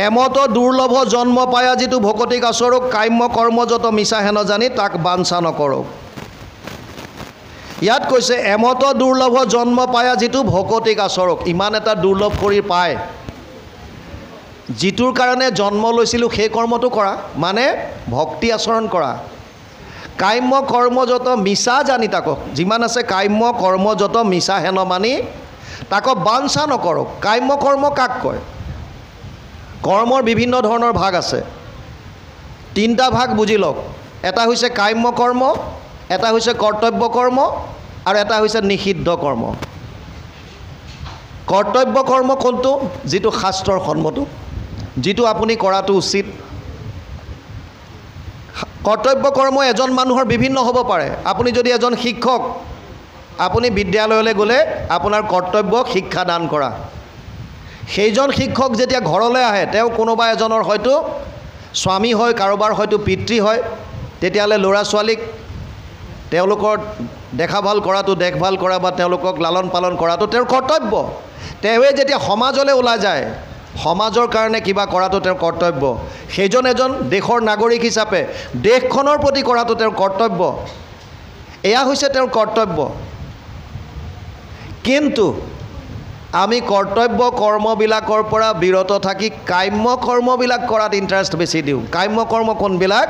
এমত দুৰ্লভ জন্ম পায়া যিটো ভকতিক আচৰক কাম্য কৰ্ম যত মিছা হেন জানি তাক বাঞ্ছা নকৰক। ইয়াত কৈছে এমত দুৰ্লভ জন্ম পায়া যিটো ভকতিক আচৰক, ইমান এটা দুৰ্লভ কৰি পায় যিটোৰ কাৰণে জন্ম লৈছিলোঁ সেই কৰ্মটো কৰা, মানে ভক্তি আচৰণ কৰা। কাম্য কৰ্ম যত মিছা জানি তাক, যিমান আছে কাম্য কৰ্ম যত মিছা হেন মানি তাক বাঞ্ছা নকৰক। কাম্য কৰ্ম কাক কয়? কৰ্মৰ বিভিন্ন ধৰণৰ ভাগ আছে, তিনিটা ভাগ বুজি লওক। এটা হৈছে কাম্য কৰ্ম, এটা হৈছে কৰ্তব্য কৰ্ম, আৰু এটা হৈছে নিষিদ্ধ কৰ্ম। কৰ্তব্য কৰ্ম কোনটো? যিটো শাস্ত্ৰৰ সন্মত, যিটো আপুনি কৰাটো উচিত। কৰ্তব্য কৰ্ম এজন মানুহৰ বিভিন্ন হ'ব পাৰে। আপুনি যদি এজন শিক্ষক, আপুনি বিদ্যালয়লৈ গ'লে আপোনাৰ কৰ্তব্য শিক্ষা দান কৰা। সেইজন শিক্ষক যেতিয়া ঘৰলৈ আহে, তেওঁ কোনোবা এজনৰ হয়তো স্বামী হয়, কাৰোবাৰ হয়তো পিতৃ হয়, তেতিয়াহ'লে ল'ৰা ছোৱালীক তেওঁলোকৰ দেখা ভাল কৰাটো, দেখভাল কৰা বা তেওঁলোকক লালন পালন কৰাটো তেওঁৰ কৰ্তব্য। তেওঁৱে যেতিয়া সমাজলৈ ওলাই যায়, সমাজৰ কাৰণে কিবা কৰাটো তেওঁৰ কৰ্তব্য। সেইজন এজন দেশৰ নাগৰিক হিচাপে দেশখনৰ প্ৰতি কৰাটো তেওঁৰ কৰ্তব্য। এয়া হৈছে তেওঁৰ কৰ্তব্য। কিন্তু আমি কৰ্তব্য কৰ্মবিলাকৰ পৰা বিৰত থাকি কাম্য কৰ্মবিলাক কৰাত ইণ্টাৰেষ্ট বেছি দিওঁ। কাম্য কৰ্ম কোনবিলাক?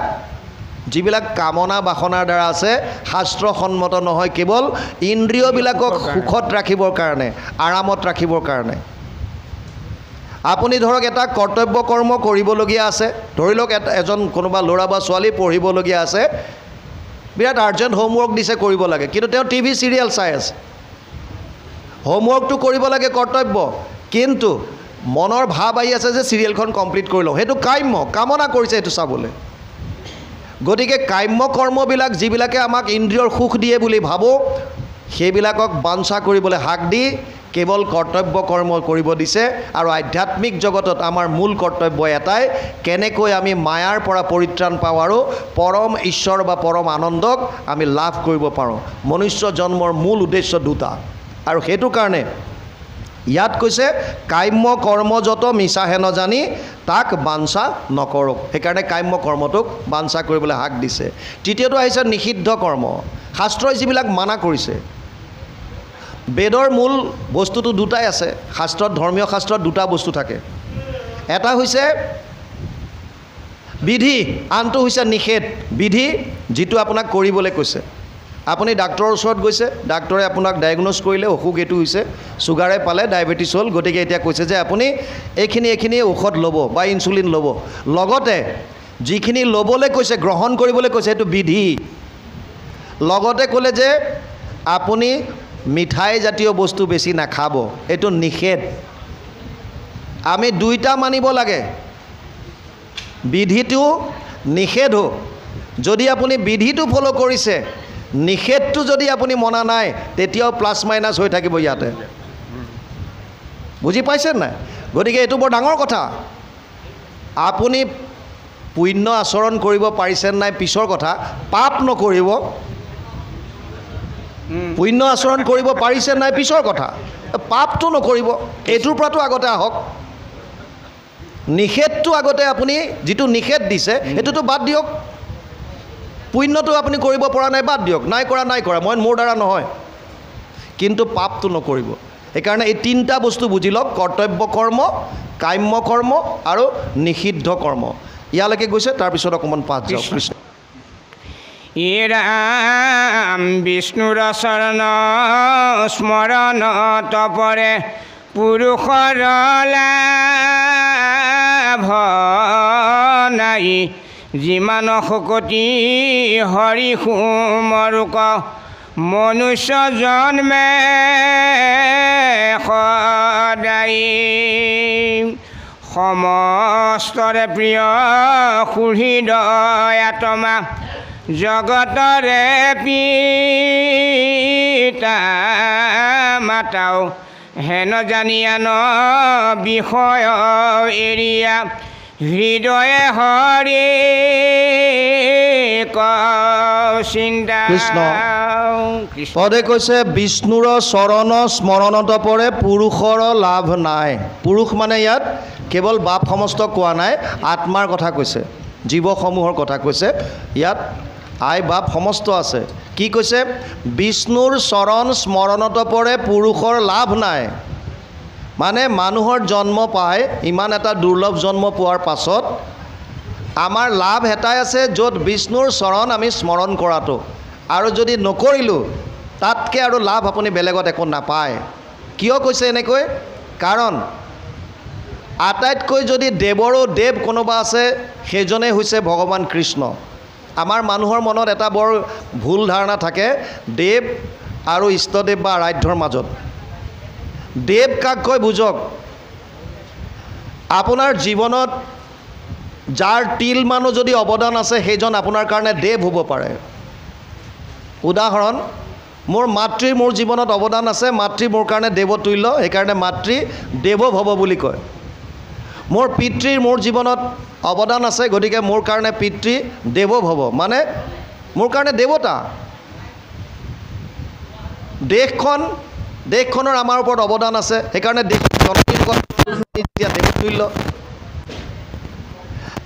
যিবিলাক কামনা বাসনাৰ দ্বাৰা আছে, শাস্ত্ৰসন্মত নহয়, কেৱল ইন্দ্ৰিয়বিলাকক সুখত ৰাখিবৰ কাৰণে, আৰামত ৰাখিবৰ কাৰণে। আপুনি ধৰক এটা কৰ্তব্য কৰ্ম কৰিবলগীয়া আছে, ধৰি লওক এজন কোনোবা ল'ৰা বা ছোৱালী পঢ়িবলগীয়া আছে, বিৰাট আৰ্জেণ্ট হোমৱৰ্ক দিছে কৰিব লাগে, কিন্তু তেওঁ টিভি চিৰিয়েল চাই আছে। হোমৱৰ্কটো কৰিব লাগে কৰ্তব্য, কিন্তু মনৰ ভাৱ আহি আছে যে চিৰিয়েলখন কমপ্লিট কৰি লওঁ, সেইটো কাম্য, কামনা কৰিছে সেইটো চাবলৈ। গতিকে কাম্য কৰ্মবিলাক যিবিলাকে আমাক ইন্দ্ৰিয়ৰ সুখ দিয়ে বুলি ভাবোঁ, সেইবিলাকক বাঞ্ছা কৰিবলৈ হাক দি কেৱল কৰ্তব্য কৰ্ম কৰিব দিছে। আৰু আধ্যাত্মিক জগতত আমাৰ মূল কৰ্তব্য এটাই, কেনেকৈ আমি মায়াৰ পৰা পৰিত্ৰাণ পাওঁ আৰু পৰম ঈশ্বৰ বা পৰম আনন্দক আমি লাভ কৰিব পাৰোঁ। মনুষ্য জন্মৰ মূল উদ্দেশ্য দুটা, আৰু সেইটো কাৰণে ইয়াত কৈছে কাম্য কৰ্ম যত মিছা হেন জানি তাক বাঞ্ছা নকৰক। সেইকাৰণে কাম্য কৰ্মটোক বাঞ্ছা কৰিবলৈ হাক দিছে। তৃতীয়টো আহিছে নিষিদ্ধ কৰ্ম। শাস্ত্ৰই যিবিলাক মানা কৰিছে, বেদৰ মূল বস্তুটো দুটাই আছে। শাস্ত্ৰত, ধৰ্মীয় শাস্ত্ৰত দুটা বস্তু থাকে, এটা হৈছে বিধি, আনটো হৈছে নিষেধ। বিধি যিটো আপোনাক কৰিবলৈ কৈছে। আপুনি ডাক্তৰৰ ওচৰত গৈছে, ডাক্তৰে আপোনাক ডায়েগন'জ কৰিলে অসুখ এইটো হৈছে, চুগাৰে পালে, ডায়েবেটিছ হ'ল, গতিকে এতিয়া কৈছে যে আপুনি এইখিনি ঔষধ ল'ব বা ইনচুলিন ল'ব। লগতে যিখিনি ল'বলৈ কৈছে, গ্ৰহণ কৰিবলৈ কৈছে, সেইটো বিধি। লগতে ক'লে যে আপুনি মিঠাই জাতীয় বস্তু বেছি নাখাব, এইটো নিষেধ। আমি দুইটা মানিব লাগে, বিধিটো নিষেধো। যদি আপুনি বিধিটো ফ'ল' কৰিছে, নিষেধটো যদি আপুনি মনা নাই, তেতিয়াও প্লাছ মাইনাছ হৈ থাকিব ইয়াতে। বুজি পাইছে নাই? গতিকে এইটো বৰ ডাঙৰ কথা। আপুনি পুণ্য আচৰণ কৰিব পাৰিছে নাই পিছৰ কথা, পাপ নকৰিব। পুণ্য আচৰণ কৰিব পাৰিছে নাই পিছৰ কথা, পাপটো নকৰিব। এইটোৰ পৰাটো আগতে আহক। নিষেধটো আগতে আপুনি যিটো নিষেধ দিছে সেইটোতো বাদ দিয়ক। পুণ্যটো আপুনি কৰিব পৰা নাই, বাদ দিয়ক। নাই কৰা, মোৰ দ্বাৰা নহয়, কিন্তু পাপটো নকৰিব। সেইকাৰণে এই তিনিটা বস্তু বুজি লওক, কৰ্তব্য কৰ্ম, কাম্য কৰ্ম আৰু নিষিদ্ধ কৰ্ম। ইয়ালৈকে গৈছে, তাৰপিছত অকণমান পাঠ যাওক। কৃষ্ণ ৰাম বিষ্ণুৰ চৰণ স্মৰণ তপৰে পুৰুষৰ লাভ নাই, যিমান শকতি হৰি সুমৰুক মনুষ্য জন্মে সদায়। সমস্তৰে প্ৰিয় সুহৃদয়াত্মা জগতৰে পিতা মাতাও, হেন জানিয়ান বিষয় এৰিয়া হৃদয়ে হৰি চিন্তা। কৃষ্ণ পদে কৈছে বিষ্ণুৰ চৰণ স্মৰণত পৰে পুৰুষৰ লাভ নাই। পুৰুষ মানে ইয়াত কেৱল বাপ সমস্ত কোৱা নাই, আত্মাৰ কথা কৈছে, জীৱসমূহৰ কথা কৈছে। ইয়াত আই বাপ সমস্ত আছে। কি কৈছে? বিষ্ণুৰ চৰণ স্মৰণত পৰে পুৰুষৰ লাভ নাই। মানে মানুহৰ জন্ম পাই ইমান এটা দুৰ্লভ জন্ম পোৱাৰ পাছত আমাৰ লাভ এটাই আছে, য'ত বিষ্ণুৰ চৰণ আমি স্মৰণ কৰাটো। আৰু যদি নকৰিলোঁ তাতকৈ আৰু লাভ আপুনি বেলেগত একো নাপায়। কিয় কৈছে এনেকৈ? কাৰণ আটাইতকৈ যদি দেৱৰো দেৱ কোনোবা আছে, সেইজনেই হৈছে ভগৱান কৃষ্ণ। আমাৰ মানুহৰ মনত এটা বৰ ভুল ধাৰণা থাকে দেৱ আৰু ইষ্টদেৱ বা আৰাধ্যৰ মাজত। দেৱ কাক কয় বুজক। আপোনাৰ জীৱনত যাৰ তিল মানুহ যদি অৱদান আছে, সেইজন আপোনাৰ কাৰণে দেৱ হ'ব পাৰে। উদাহৰণ, মোৰ মাতৃৰ মোৰ জীৱনত অৱদান আছে, মাতৃ মোৰ কাৰণে দেৱতুল্য, সেইকাৰণে মাতৃ দেৱভৱ বুলি কয়। মোৰ পিতৃৰ মোৰ জীৱনত অৱদান আছে, গতিকে মোৰ কাৰণে পিতৃ দেৱভৱ, মানে মোৰ কাৰণে দেৱতা। দেশখনৰ আমাৰ ওপৰত অৱদান আছে, সেইকাৰণে দেৱতুল্য।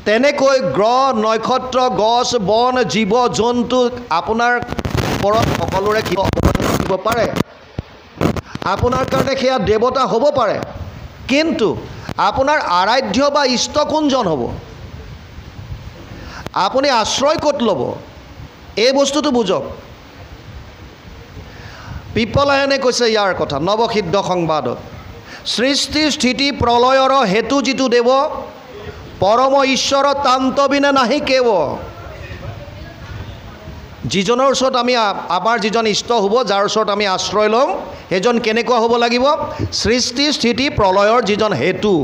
তেনেকৈ গ্ৰহ নক্ষত্ৰ গছ বন জীৱ জন্তু আপোনাৰ ওপৰত সকলোৰে অৱদান দিব পাৰে। আপোনাৰ কাৰণে সেয়া দেৱতা হ'ব পাৰে, কিন্তু আপোনাৰ আৰাধ্য বা ইষ্ট কোনজন হ'ব? আপুনি আশ্ৰয় ক'ত ল'ব? এই বস্তুটো বুজক। পিপলায়নে কৈছে ইয়াৰ কথা নৱসিদ্ধ সংবাদত। সৃষ্টি স্থিতি প্ৰলয়ৰ হেতু যিটো দেৱ, পৰম ঈশ্বৰ তান্তবিনে নাহি কেৱ। যিজনৰ ওচৰত আমি আমাৰ যিজন ইষ্ট হ'ব, যাৰ ওচৰত আমি আশ্ৰয় ল'ম, সেইজন কেনেকুৱা হ'ব লাগিব? সৃষ্টি স্থিতি প্ৰলয়ৰ যিজন হেতু।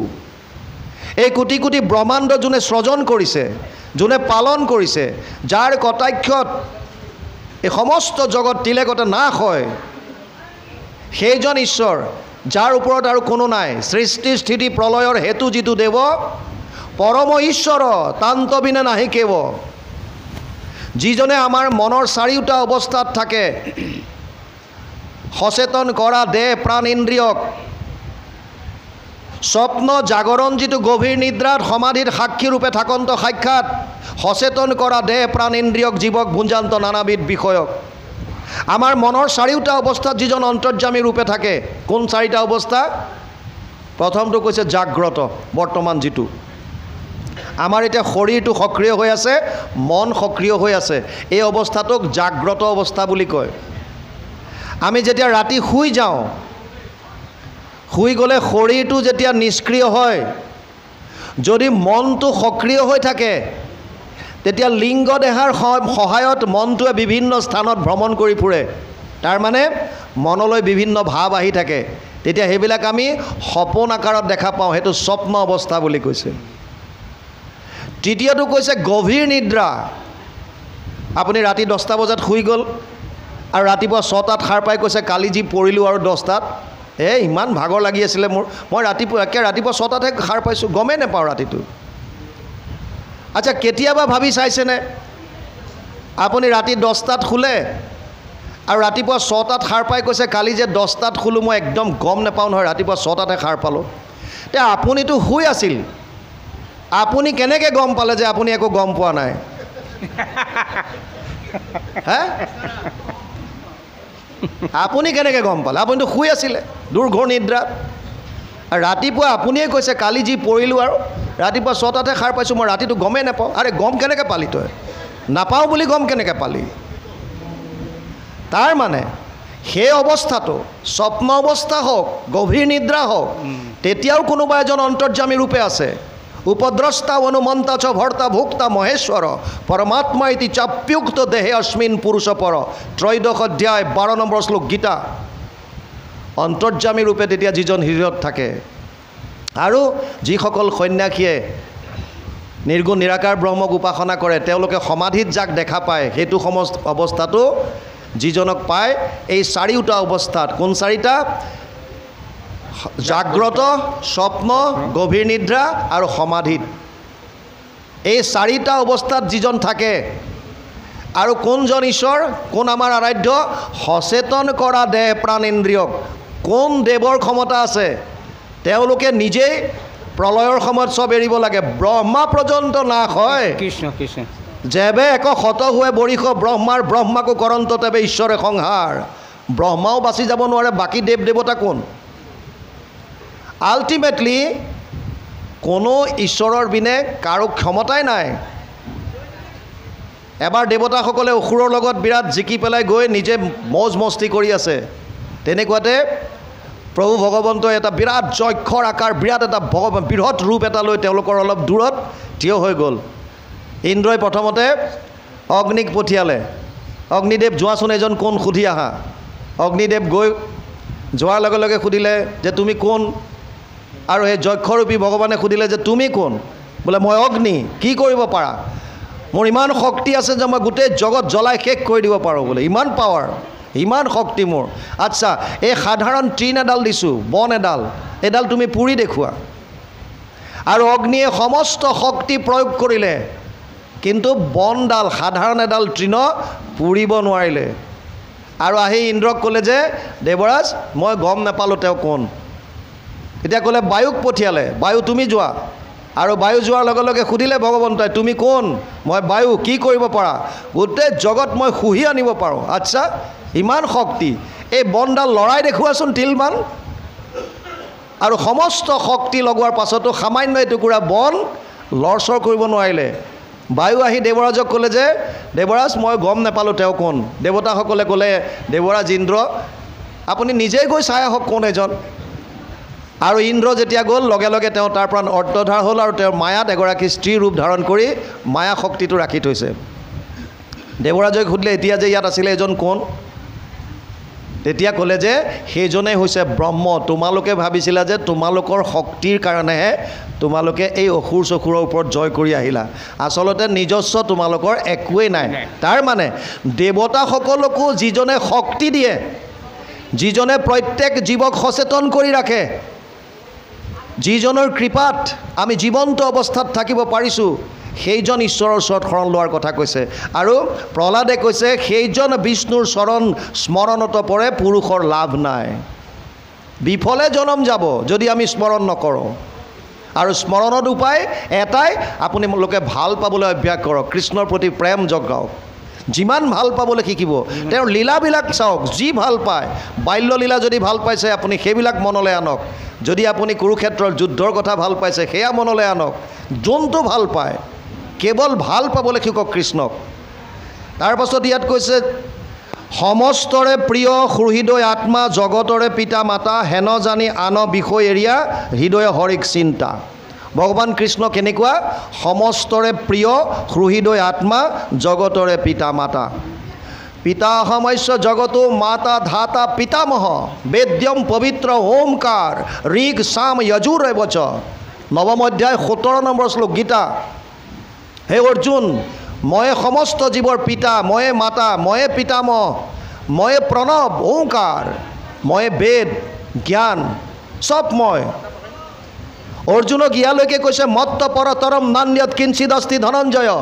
এই কোটি কোটি ব্ৰহ্মাণ্ড যোনে সৃজন কৰিছে, যোনে পালন কৰিছে, যাৰ কটাক্ষত এই সমস্ত জগত তিলেকতে নাশ হয়, সেইজন ঈশ্বৰ, যাৰ ওপৰত আৰু কোনো নাই। সৃষ্টি স্থিতি প্ৰলয়ৰ হেতু যিটো দেৱ, পৰম ঈশ্বৰ তান্তবিনে নাহি কেৱ। যিজনে আমাৰ মনৰ চাৰিওটা অৱস্থাত থাকে, সচেতন কৰা দেহ প্ৰাণ ইন্দ্ৰিয়ক, স্বপ্ন জাগৰণ যিটো গভীৰ নিদ্ৰাত সমাধিত সাক্ষী ৰূপে থাকন্ত সাক্ষাৎ, সচেতন কৰা দেহ প্ৰাণ ইন্দ্ৰিয়ক জীৱক ভুঞ্জান্ত নানাবিধ বিষয়ক। আমাৰ মনৰ চাৰিওটা অৱস্থাত যিজন অন্তৰ্যামী ৰূপে থাকে। কোন চাৰিটা অৱস্থা? প্ৰথমটো কৈছে জাগ্ৰত, বৰ্তমান যিটো আমাৰ এতিয়া শৰীৰটো সক্ৰিয় হৈ আছে, মন সক্ৰিয় হৈ আছে, এই অৱস্থাটোক জাগ্ৰত অৱস্থা বুলি কয়। আমি যেতিয়া ৰাতি শুই যাওঁ, শুই গ'লে শৰীৰটো যেতিয়া নিষ্ক্ৰিয় হয়, যদি মনটো সক্ৰিয় হৈ থাকে, তেতিয়া লিংগ দেহাৰ সহায়ত মনটোৱে বিভিন্ন স্থানত ভ্ৰমণ কৰি ফুৰে। তাৰমানে মনলৈ বিভিন্ন ভাৱ আহি থাকে, তেতিয়া সেইবিলাক আমি সপোন আকাৰত দেখা পাওঁ, সেইটো স্বপ্ন অৱস্থা বুলি কৈছে। তৃতীয়টো কৈছে গভীৰ নিদ্ৰা। আপুনি ৰাতি 10টা বজাত শুই গ'ল আৰু ৰাতিপুৱা 6টাত সাৰ পাই কৈছে কালি যি পৰিলোঁ আৰু 10টাত, ইমান ভাগৰ লাগি আছিলে মোৰ, মই ৰাতিপুৱা 6টাতহে সাৰ পাইছোঁ, গমেই নাপাওঁ ৰাতিটো। আচ্ছা, কেতিয়াবা ভাবি চাইছেনে আপুনি ৰাতি 10টাত শুলে আৰু ৰাতিপুৱা 6টাত সাৰ পাই কৈছে কালি যে 10টাত শুলোঁ, মই একদম গম নাপাওঁ নহয়, ৰাতিপুৱা 6টাতহে সাৰ পালোঁ। এতিয়া আপুনিতো শুই আছিল, আপুনি কেনেকৈ গম পালে যে আপুনি একো গম পোৱা নাই? হে, আপুনি কেনেকৈ গম পালে? আপুনিতো শুই আছিলে দুৰ্ঘোৰ নিদ্ৰাত। আৰু ৰাতিপুৱা আপুনিয়ে কৈছে কালি যি পৰিলোঁ আৰু ৰাতিপুৱা 6টাতহে সাৰ পাইছোঁ, মই ৰাতিটো গমেই নাপাওঁ। আৰে গম কেনেকৈ পালি তই? নাপাওঁ বুলি গম কেনেকৈ পালি? তাৰ মানে সেই অৱস্থাটো স্বপ্ন অৱস্থা হওক, গভীৰ নিদ্ৰা হওক, তেতিয়াও কোনোবা এজন অন্তৰ্যামী ৰূপে আছে। উপদ্ৰষ্টা অনুমন্তা চ ভৰ্তা ভোক্তা মহেশ্বৰ পৰমাত্মা ইতি চাপ্যুক্ত দেহে অস্মিন পুৰুষ পৰ। ত্ৰয়োদশ অধ্যায় 12 নম্বৰ শ্লোক গীতা। অন্তৰ্যামী ৰূপে তেতিয়া যিজন হৃদয়ত থাকে। আৰু যিসকল সন্ন্যাসীয়ে নিৰ্গুণ নিৰাকাৰ ব্ৰহ্মক উপাসনা কৰে, তেওঁলোকে সমাধিত যাক দেখা পায়, সেইটো অৱস্থাটো যিজনক পায় এই চাৰিওটা অৱস্থাত। কোন চাৰিটা? জাগ্ৰত, স্বপ্ন, গভীৰ নিদ্ৰা আৰু সমাধিত। এই চাৰিটা অৱস্থাত যিজন থাকে, আৰু কোনজন ঈশ্বৰ, কোন আমাৰ আৰাধ্য? সচেতন কৰা দেহ প্ৰাণ ইন্দ্ৰিয়ক। কোন দেৱৰ ক্ষমতা আছে? তেওঁলোকে নিজেই প্ৰলয়ৰ সময়ত চব এৰিব লাগে, ব্ৰহ্মা পৰ্যন্ত নাশ হয়। কৃষ্ণ কৃষ্ণ যেবে এক শত হুৱে বৰিষ ব্ৰহ্মাৰ ব্ৰহ্মাকো কৰন্ত তেবে ঈশ্বৰে সংহাৰ। ব্ৰহ্মাও বাচি যাব নোৱাৰে, বাকী দেৱ দেৱতা কোন? আল্টিমেটলি কোনো ঈশ্বৰৰ বিনে কাৰো ক্ষমতাই নাই। এবাৰ দেৱতাসকলে অসুৰৰ লগত বিৰাট জিকি পেলাই গৈ নিজে মৌজ মস্তি কৰি আছে। তেনেকুৱাতে প্ৰভু ভগৱন্তই এটা বিৰাট যক্ষৰ আকাৰ, বিৰাট এটা বৃহৎ ৰূপ এটা লৈ তেওঁলোকৰ অলপ দূৰত থিয় হৈ গ'ল। ইন্দ্ৰই প্ৰথমতে অগ্নিক পঠিয়ালে, অগ্নিদেৱ যোৱাচোন এজন কোন সুধি আহা। অগ্নিদেৱ গৈ যোৱাৰ লগে লগে সুধিলে যে তুমি কোন? আৰু সেই যক্ষৰূপী ভগৱানে সুধিলে যে তুমি কোন? বোলে মই অগ্নি। কি কৰিব পাৰা? মোৰ ইমান শক্তি আছে যে মই গোটেই জগত জ্বলাই শেষ কৰি দিব পাৰোঁ বোলে, ইমান পাৱাৰ, ইমান শক্তি মোৰ। আচ্ছা, এই সাধাৰণ তৃণ এডাল দিছোঁ, বন এডাল, এডাল তুমি পুৰি দেখুওৱা। আৰু অগ্নিয়ে সমস্ত শক্তি প্ৰয়োগ কৰিলে, কিন্তু বনডাল, সাধাৰণ এডাল তৃণ পুৰিব নোৱাৰিলে। আৰু আহি ইন্দ্ৰক ক'লে যে দেৱৰাজ মই গম নাপালোঁ তেওঁ কোন। তেতিয়া ক'লে বায়ুক পঠিয়ালে, বায়ু তুমি যোৱা। আৰু বায়ু যোৱাৰ লগে লগে সুধিলে ভগৱন্তই তুমি কোন? মই বায়ু। কি কৰিব পাৰা? গোটেই জগত মই শুহি আনিব পাৰোঁ। আচ্ছা, ইমান শক্তি, এই বনডাল লৰাই দেখুৱাচোন তিলমান। আৰু সমস্ত শক্তি লগোৱাৰ পাছতো সামান্য এটুকুৰা বন লৰচৰ কৰিব নোৱাৰিলে। বায়ু আহি দেৱৰাজক ক'লে যে দেৱৰাজ মই গম নাপালোঁ তেওঁ কোন। দেৱতাসকলে ক'লে দেৱৰাজ ইন্দ্ৰ আপুনি নিজেই গৈ চাই আহক কোন এজন। আৰু ইন্দ্ৰ যেতিয়া গ'ল লগে লগে তেওঁ তাৰ পৰা অৰ্ধধাৰ হ'ল আৰু তেওঁৰ মায়াত এগৰাকী স্ত্ৰী ৰূপ ধাৰণ কৰি মায়া শক্তিটো ৰাখি থৈছে। দেৱৰাজক সুধিলে এতিয়া যে ইয়াত আছিলে এজন কোন? তেতিয়া ক'লে যে সেইজনেই হৈছে ব্ৰহ্ম। তোমালোকে ভাবিছিলা যে তোমালোকৰ শক্তিৰ কাৰণেহে তোমালোকে এই অসুৰ চসুৰৰ ওপৰত জয় কৰি আহিলা, আচলতে নিজস্ব তোমালোকৰ একোৱেই নাই। তাৰ মানে দেৱতাসকলকো যিজনে শক্তি দিয়ে, যিজনে প্ৰত্যেক জীৱক সচেতন কৰি ৰাখে, যিজনৰ কৃপাত আমি জীৱন্ত অৱস্থাত থাকিব পাৰিছোঁ, সেইজন ঈশ্বৰৰ ওচৰত শৰণ লোৱাৰ কথা কৈছে। আৰু প্ৰহ্লাদে কৈছে সেইজন বিষ্ণুৰ চৰণ স্মৰণত পৰে পুৰুষৰ লাভ নাই। বিফলে জনম যাব যদি আমি স্মৰণ নকৰোঁ। আৰু স্মৰণত উপায় এটাই, আপোনালোকে ভাল পাবলৈ অভ্যাস কৰক, কৃষ্ণৰ প্ৰতি প্ৰেম জগাওক, যিমান ভাল পাবলৈ শিকিব। তেওঁৰ লীলাবিলাক চাওক, যি ভাল পায়, বাল্যলীলা যদি ভাল পাইছে আপুনি সেইবিলাক মনলৈ আনক। যদি আপুনি কুৰুক্ষেত্ৰৰ যুদ্ধৰ কথা ভাল পাইছে সেয়া মনলৈ আনক। যোনটো ভাল পায় কেৱল ভাল পাবলৈ শিকক কৃষ্ণক। তাৰপাছত ইয়াত কৈছে সমস্তৰে প্ৰিয় সুহৃদয় আত্মা জগতৰে পিতা মাতা, হেন জানি আন বিষয় এৰিয়া হৃদয় হৰিক চিন্তা। ভগৱান কৃষ্ণ কেনেকুৱা? সমস্তৰে প্ৰিয় সুহৃদয় আত্মা জগতৰে পিতা মাতা। পিতা সমস্য জগতো মাতা ধাতা পিতামহ, বেদ্যম পবিত্ৰ ওমকাৰ, ঋগ সাম যজুৰ এবচ। নৱম অধ্যায় 17 নম্বৰ শ্লোক গীতা। হে অৰ্জুন, ময়ে সমস্ত জীৱৰ পিতা, ময়ে মাতা, ময়ে পিতামহ, ময়ে প্ৰণৱ ওংকাৰ, ময়ে বেদ জ্ঞান, চব মই। অৰ্জুনক ইয়ালৈকে কৈছে মত্ত পৰতৰম নান্যত কিঞ্চিদ অস্তি ধনঞ্জয়,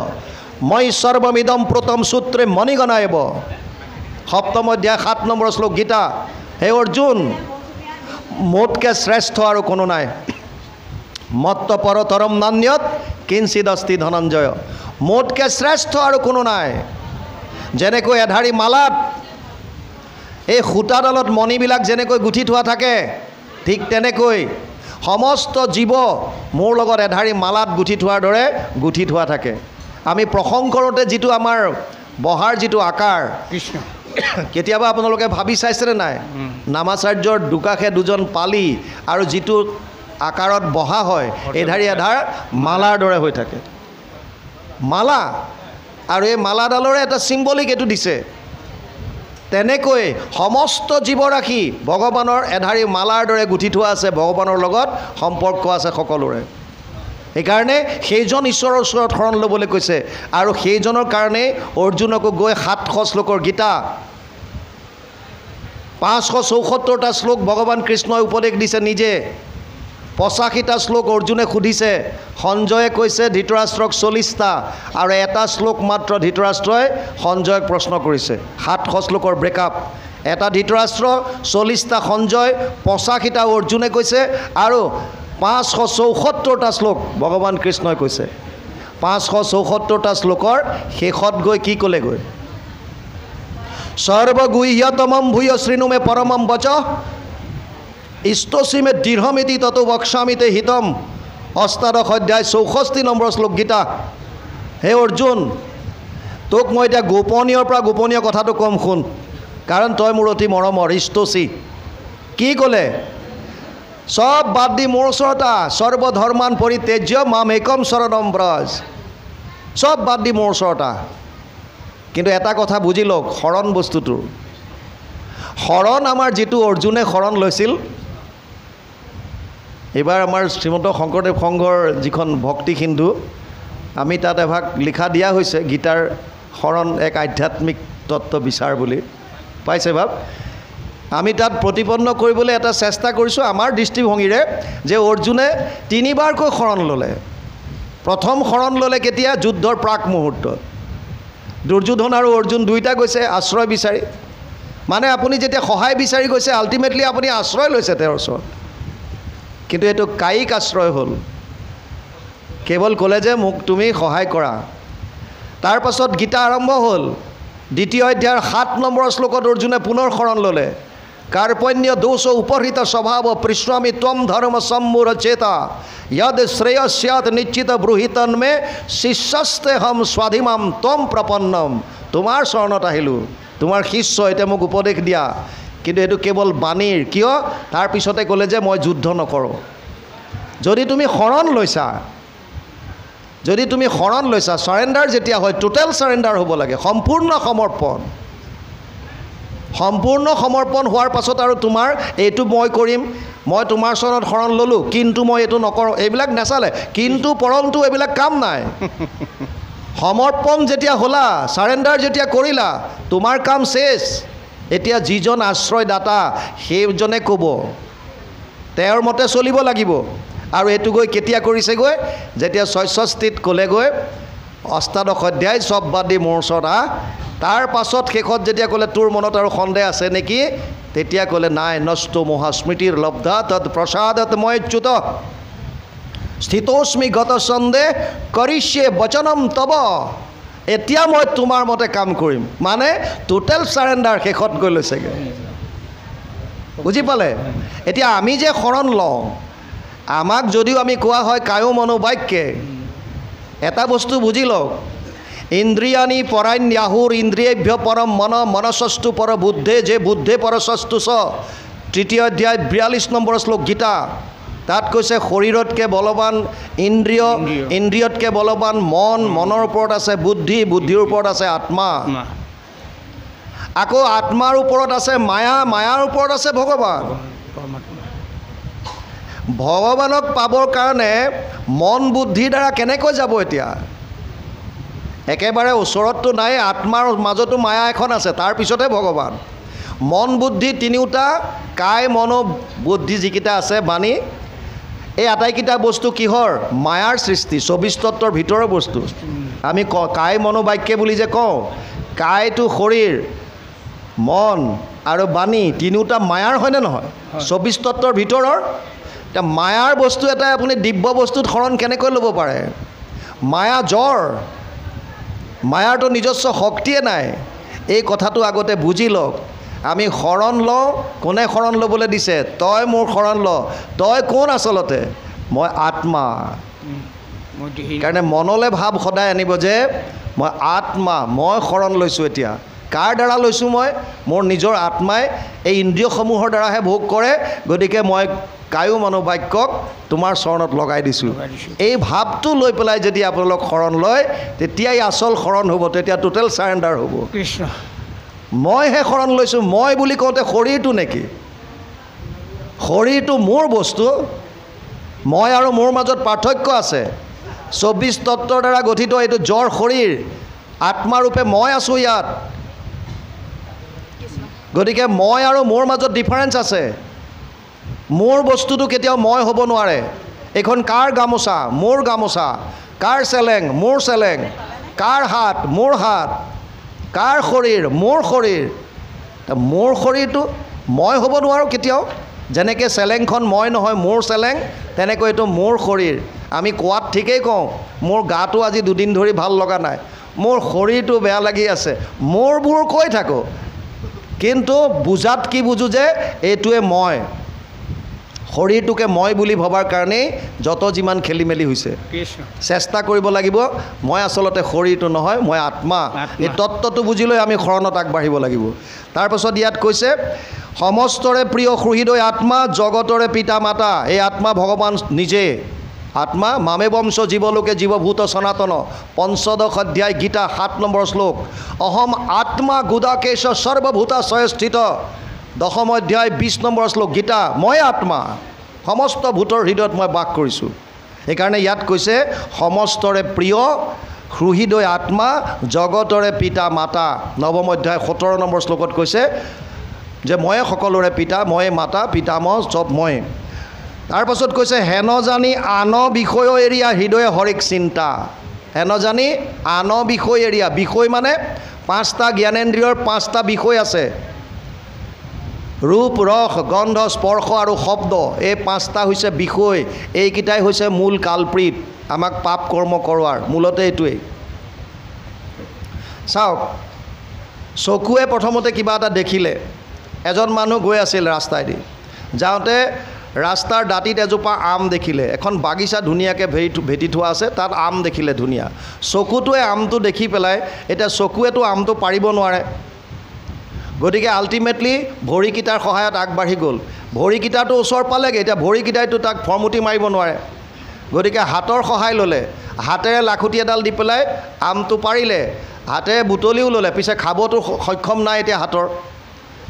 মই সৰ্বমিদম প্ৰতম সূত্ৰে মণিগণায়ব। সপ্তম অধ্যায় 7 নম্বৰ শ্লোক গীতা। হে অৰ্জুন, মোতকৈ শ্ৰেষ্ঠ আৰু কোনো নাই। মত্ত পৰতৰম নান্যত কিঞ্চিদ অস্তি ধনঞ্জয়, মোতকৈ শ্ৰেষ্ঠ আৰু কোনো নাই। যেনেকৈ এধাৰী মালাত এই সূতাডালত মণিবিলাক যেনেকৈ গুঠি থোৱা থাকে, ঠিক তেনেকৈ সমস্ত জীৱ মোৰ লগত এধাৰী মালাত গুঠি থোৱাৰ দৰে গুঠি থোৱা থাকে। আমি প্ৰসংগ কৰোঁতে যিটো আমাৰ বহাৰ যিটো আকাৰ, কৃষ্ণ কেতিয়াবা আপোনালোকে ভাবি চাইছেনে নাই? নামাচাৰ্যৰ দুকাষে দুজন পালি আৰু যিটো আকাৰত বহা হয় এধাৰী এধাৰ মালাৰ দৰে হৈ থাকে। মালা, আৰু এই মালাডালৰে এটা চিম্বলিক এইটো দিছে। তেনেকৈ সমস্ত জীৱৰাশি ভগৱানৰ এধাৰী মালাৰ দৰে গুঠি থোৱা আছে, ভগৱানৰ লগত সম্পৰ্ক আছে সকলোৰে। সেইকাৰণে সেইজন ঈশ্বৰৰ ওচৰত শৰণ ল'বলৈ কৈছে। আৰু সেইজনৰ কাৰণে অৰ্জুনকো গৈ 700 শ্লোকৰ গীতা, 574টা শ্লোক ভগৱান কৃষ্ণই উপদেশ দিছে নিজে। 85টা শ্লোক অৰ্জুনে সুধিছে, সঞ্জয়ে কৈছে ধৃতৰাষ্ট্ৰক 40টা, আৰু এটা শ্লোক মাত্ৰ ধৃতৰাষ্ট্ৰই সঞ্জয়ক প্ৰশ্ন কৰিছে। 700 শ্লোকৰ ব্ৰেকআপ, এটা ধৃতৰাষ্ট্ৰ, 40টা সঞ্জয়, 85টা অৰ্জুনে কৈছে। আৰু 574টা শ্লোক ভগৱান কৃষ্ণই কৈছে 574টা শ্লোকৰ শেষত গৈ কি ক'লেগৈ সৰ্বগুহ্যতমম ভূয় শৃণুমে পৰমম বচ ইষ্টসীমে দৃঢ়মিতি ততো বক্সামিতে হিতম অষ্টাদশ অধ্যায় 64 নম্বৰ শ্লোক গীতা হে অৰ্জুন তোক মই এতিয়া গোপনীয়ৰ পৰা গোপনীয় কথাটো কম শুন কাৰণ তই মোৰ অতি মৰমৰ ইষ্টসী কি ক'লে সব বাদ দি মোৰ ওচৰত সৰ্বধৰ্মান পৰিত্যাজ্য মাম একম শৰণম ব্ৰজ সব বাদ দি মোৰ ওচৰত কিন্তু এটা কথা বুজি লওক শৰণ বস্তুটো শৰণ আমাৰ যিটো অৰ্জুনে শৰণ লৈছিল এইবাৰ আমাৰ শ্ৰীমন্ত শংকৰদেৱ সংঘৰ যিখন ভক্তি সিন্ধু আমি তাত এভাগ লিখা দিয়া হৈছে গীতাৰ শৰণ এক আধ্যাত্মিক তত্ত্ব বিচাৰ বুলি পাইছে ভাৱ আমি তাত প্ৰতিপন্ন কৰিবলৈ এটা চেষ্টা কৰিছোঁ আমাৰ দৃষ্টিভংগীৰে যে অৰ্জুনে 3বাৰকৈ শৰণ ল'লে প্ৰথম শৰণ ল'লে কেতিয়া যুদ্ধৰ প্ৰাক মুহূৰ্তত দুৰ্যোধন আৰু অৰ্জুন দুইটা গৈছে আশ্ৰয় বিচাৰি মানে আপুনি যেতিয়া সহায় বিচাৰি গৈছে আল্টিমেটলি আপুনি আশ্ৰয় লৈছে তেওঁৰ ওচৰত কিন্তু এইটো কায়িক আশ্ৰয় হ'ল কেৱল ক'লে যে মোক তুমি সহায় কৰা তাৰ পাছত গীতা আৰম্ভ হ'ল দ্বিতীয় অধ্যায়ৰ 7 নম্বৰ শ্লোকত অৰ্জুনে পুনৰ শৰণ ল'লে কাৰ্পণ্য দোষ উপহৃত স্বভাৱ পৃষ্ণামি ত্বম ধৰ্ম সম্মূঢ় চেতা यद श्रेयस्यात निश्चित ब्रूहितन में शिष्यस्ते हम स्वाधिमाम तम प्रपन्नम তোমাৰ শৰণত আহিলোঁ তোমাৰ শিষ্য এতিয়া মোক উপদেশ দিয়া কিন্তু এইটো কেৱল বাণীৰ কিয় তাৰ পিছতে ক'লে যে মই যুদ্ধ নকৰোঁ যদি তুমি শৰণ লৈছা সাৰেণ্ডাৰ যেতিয়া হয় টোটেল সাৰেণ্ডাৰ হ'ব লাগে সম্পূৰ্ণ সমৰ্পণ হোৱাৰ পাছত আৰু তোমাৰ এইটো মই কৰিম মই তোমাৰ চৰণত শৰণ ল'লোঁ কিন্তু মই এইটো নকৰোঁ এইবিলাক নাচালে কিন্তু পৰন্তু এইবিলাক কাম নাই সমৰ্পণ যেতিয়া হ'লা সাৰেণ্ডাৰ যেতিয়া কৰিলা তোমাৰ কাম শেষ এতিয়া যিজন আশ্ৰয়দাতা সেইজনে ক'ব তেওঁৰ মতে চলিব লাগিব আৰু এইটো গৈ কেতিয়া কৰিছেগৈ যেতিয়া 66ত ক'লেগৈ অষ্টাদশ অধ্যায় সব বাদ দি মোৰ ওচৰত তাৰ পাছত শেষত যেতিয়া ক'লে তোৰ মনত আৰু সন্দেহ আছে নেকি তেতিয়া ক'লে নাই নষ্ট মহাস্মৃতিৰ লব্ধা তদ প্ৰসাদত মই চ্যুত স্থিতোস্মি গত সন্দেহ কৰিষ্যে বচনম তব এতিয়া মই তোমাৰ মতে কাম কৰিম মানে টোটেল সাৰেণ্ডাৰ শেষত গৈ লৈছেগৈ বুজি পালে এতিয়া আমি যে শৰণ লওঁ আমাক যদিও আমি কোৱা হয় কায়ো মনোবাক্যে এটা বস্তু বুজি লওক ইন্দ্ৰিয়ানি পৰান্যাহুৰ ইন্দ্ৰিয়েভ্য পৰম মন মনসস্তু পৰ বুদ্ধে যে বুদ্ধে পৰসস্তু চ 3য় অধ্যায় 42 নম্বৰ শ্লোক গীতা তাত কৈছে শৰীৰতকৈ বলৱান ইন্দ্ৰিয়তকৈ বলৱান মনৰ ওপৰত আছে বুদ্ধি বুদ্ধিৰ ওপৰত আছে আত্মা আকৌ আত্মাৰ ওপৰত আছে মায়াৰ ওপৰত আছে ভগৱানক পাবৰ কাৰণে মন বুদ্ধিৰ দ্বাৰা কেনেকৈ যাব এতিয়া একেবাৰে ওচৰততো নাই আত্মাৰ মাজতো মায়া এখন আছে তাৰ পিছতে ভগৱান মন বুদ্ধি তিনিওটা কায় মন বুদ্ধি যিকেইটা আছে বাণী এই আটাইকেইটা বস্তু কিহৰ মায়াৰ সৃষ্টি 24 তত্ত্বৰ ভিতৰৰ বস্তু আমি কায় মনোবাক্য বুলি যে কওঁ কায়টো শৰীৰ মন আৰু বাণী তিনিওটা মায়াৰ হয়নে নহয় 24 তত্ত্বৰ ভিতৰৰ এতিয়া মায়াৰ বস্তু এটাই আপুনি দিব্য বস্তুত শৰণ কেনেকৈ ল'ব পাৰে মায়া জ্বৰ মায়াৰটো নিজস্ব শক্তিয়ে নাই এই কথাটো আগতে বুজি লওক আমি শৰণ লওঁ কোনে শৰণ ল'বলৈ দিছে তই মোৰ শৰণ ল তই কোন আচলতে মই আত্মা কাৰণে মনলৈ ভাৱ সদায় আনিব যে মই আত্মা মই শৰণ লৈছোঁ এতিয়া কাৰ দ্বাৰা লৈছোঁ মই মোৰ নিজৰ আত্মাই এই ইন্দ্ৰিয়সমূহৰ দ্বাৰাহে ভোগ কৰে গতিকে মই কায়ো মনোবাক্যক তোমাৰ চৰণত লগাই দিছোঁ এই ভাৱটো লৈ পেলাই যদি আপোনালোক শৰণ লয় তেতিয়াই আচল শৰণ হ'ব তেতিয়া টোটেল সাৰেণ্ডাৰ হ'ব কৃষ্ণ মইহে শৰণ লৈছোঁ মই বুলি কওঁতে শৰীৰটো নেকি শৰীৰটো মোৰ বস্তু মই আৰু মোৰ মাজত পাৰ্থক্য আছে 24 তত্ত্বৰ দ্বাৰা গঠিত এইটো জ্বৰ শৰীৰ আত্মাৰূপে মই আছোঁ ইয়াত গতিকে মই আৰু মোৰ মাজত ডিফাৰেঞ্চ আছে মোৰ বস্তুটো কেতিয়াও মই হ'ব নোৱাৰে এইখন কাৰ গামোচা মোৰ গামোচা কাৰ চেলেং মোৰ চেলেং কাৰ হাত মোৰ হাত কাৰ শৰীৰ মোৰ শৰীৰ মোৰ শৰীৰটো মই হ'ব নোৱাৰোঁ কেতিয়াও যেনেকৈ চেলেংখন মই নহয় মোৰ চেলেং তেনেকৈ এইটো মোৰ শৰীৰ। আমি কোৱাত ঠিকেই কওঁ, মোৰ গাটো আজি 2 দিন ধৰি ভাল লগা নাই, মোৰ শৰীৰটো বেয়া লাগি আছে, মোৰবোৰ কৈ থাকোঁ, কিন্তু বুজাত কি বুজোঁ যে এইটোৱে মই। শৰীৰটোকে মই বুলি ভবাৰ কাৰণেই যত যিমান খেলি মেলি হৈছে। চেষ্টা কৰিব লাগিব, মই আচলতে শৰীৰটো নহয়, মই আত্মা। এই তত্ত্বটো বুজি লৈ আমি শৰণত আগবাঢ়িব লাগিব। তাৰপাছত ইয়াত কৈছে সমস্তৰে প্ৰিয় হৃদয় আত্মা, জগতৰে পিতা মাতা। এই আত্মা ভগৱান নিজে। আত্মা মামে বংশ জীৱলোকে জীৱভূত সনাতন। 15 অধ্যায় গীতা 7 নম্বৰ শ্লোক। অহম আত্মা গুদাকেশ সৰ্বভূতাশয় স্থিত। 10 অধ্যায় 20 নম্বৰ শ্লোক গীতা। মই আত্মা, সমস্ত ভূতৰ হৃদয়ত মই বাস কৰিছোঁ। সেইকাৰণে ইয়াত কৈছে সমস্তৰে প্ৰিয় হৃদয় আত্মা, জগতৰে পিতা মাতা। 9 অধ্যায় 17 নম্বৰ শ্লোকত কৈছে যে ময়ে সকলোৰে পিতা, ময়ে মাতা, পিতামহ চব মই। তাৰপাছত কৈছে হেন জানি আন বিষয় এৰিয়া হৃদয়ে হৰিক চিন্তা। হেন জানি আন বিষয় এৰিয়া। বিষয় মানে 5টা জ্ঞানেন্দ্ৰিয়ৰ 5টা বিষয় আছে। ৰূপ, ৰস, গন্ধ, স্পৰ্শ আৰু শব্দ। এই 5টা হৈছে বিষয়। এইকেইটাই হৈছে মূল কালপ্ৰিত আমাক পাপ কৰ্ম কৰোৱাৰ। মূলতে এইটোৱেই। চাওক, চকুৱে প্ৰথমতে কিবা এটা দেখিলে। এজন মানুহ গৈ আছিল ৰাস্তাইদি, যাওঁতে ৰাস্তাৰ দাঁতিত এজোপা আম দেখিলে। এখন বাগিচা ধুনীয়াকৈ ভেটি থোৱা আছে, তাত আম দেখিলে ধুনীয়া। চকুটোৱে আমটো দেখি পেলাই, এতিয়া চকুৱেতো আমটো পাৰিব নোৱাৰে, গতিকে আল্টিমেটলি ভৰিকেইটাৰ সহায়ত আগবাঢ়ি গ'ল। ভৰিকেইটাটো ওচৰ পালেগৈ, এতিয়া ভৰিকেইটাইতো তাক ফৰ্মুটি মাৰিব নোৱাৰে, গতিকে হাতৰ সহায় ল'লে। হাতেৰে লাখুটি এডাল দি পেলাই আমটো পাৰিলে, হাতেৰে বুটলিও ল'লে, পিছে খাবতো সক্ষম নাই এতিয়া হাতৰ।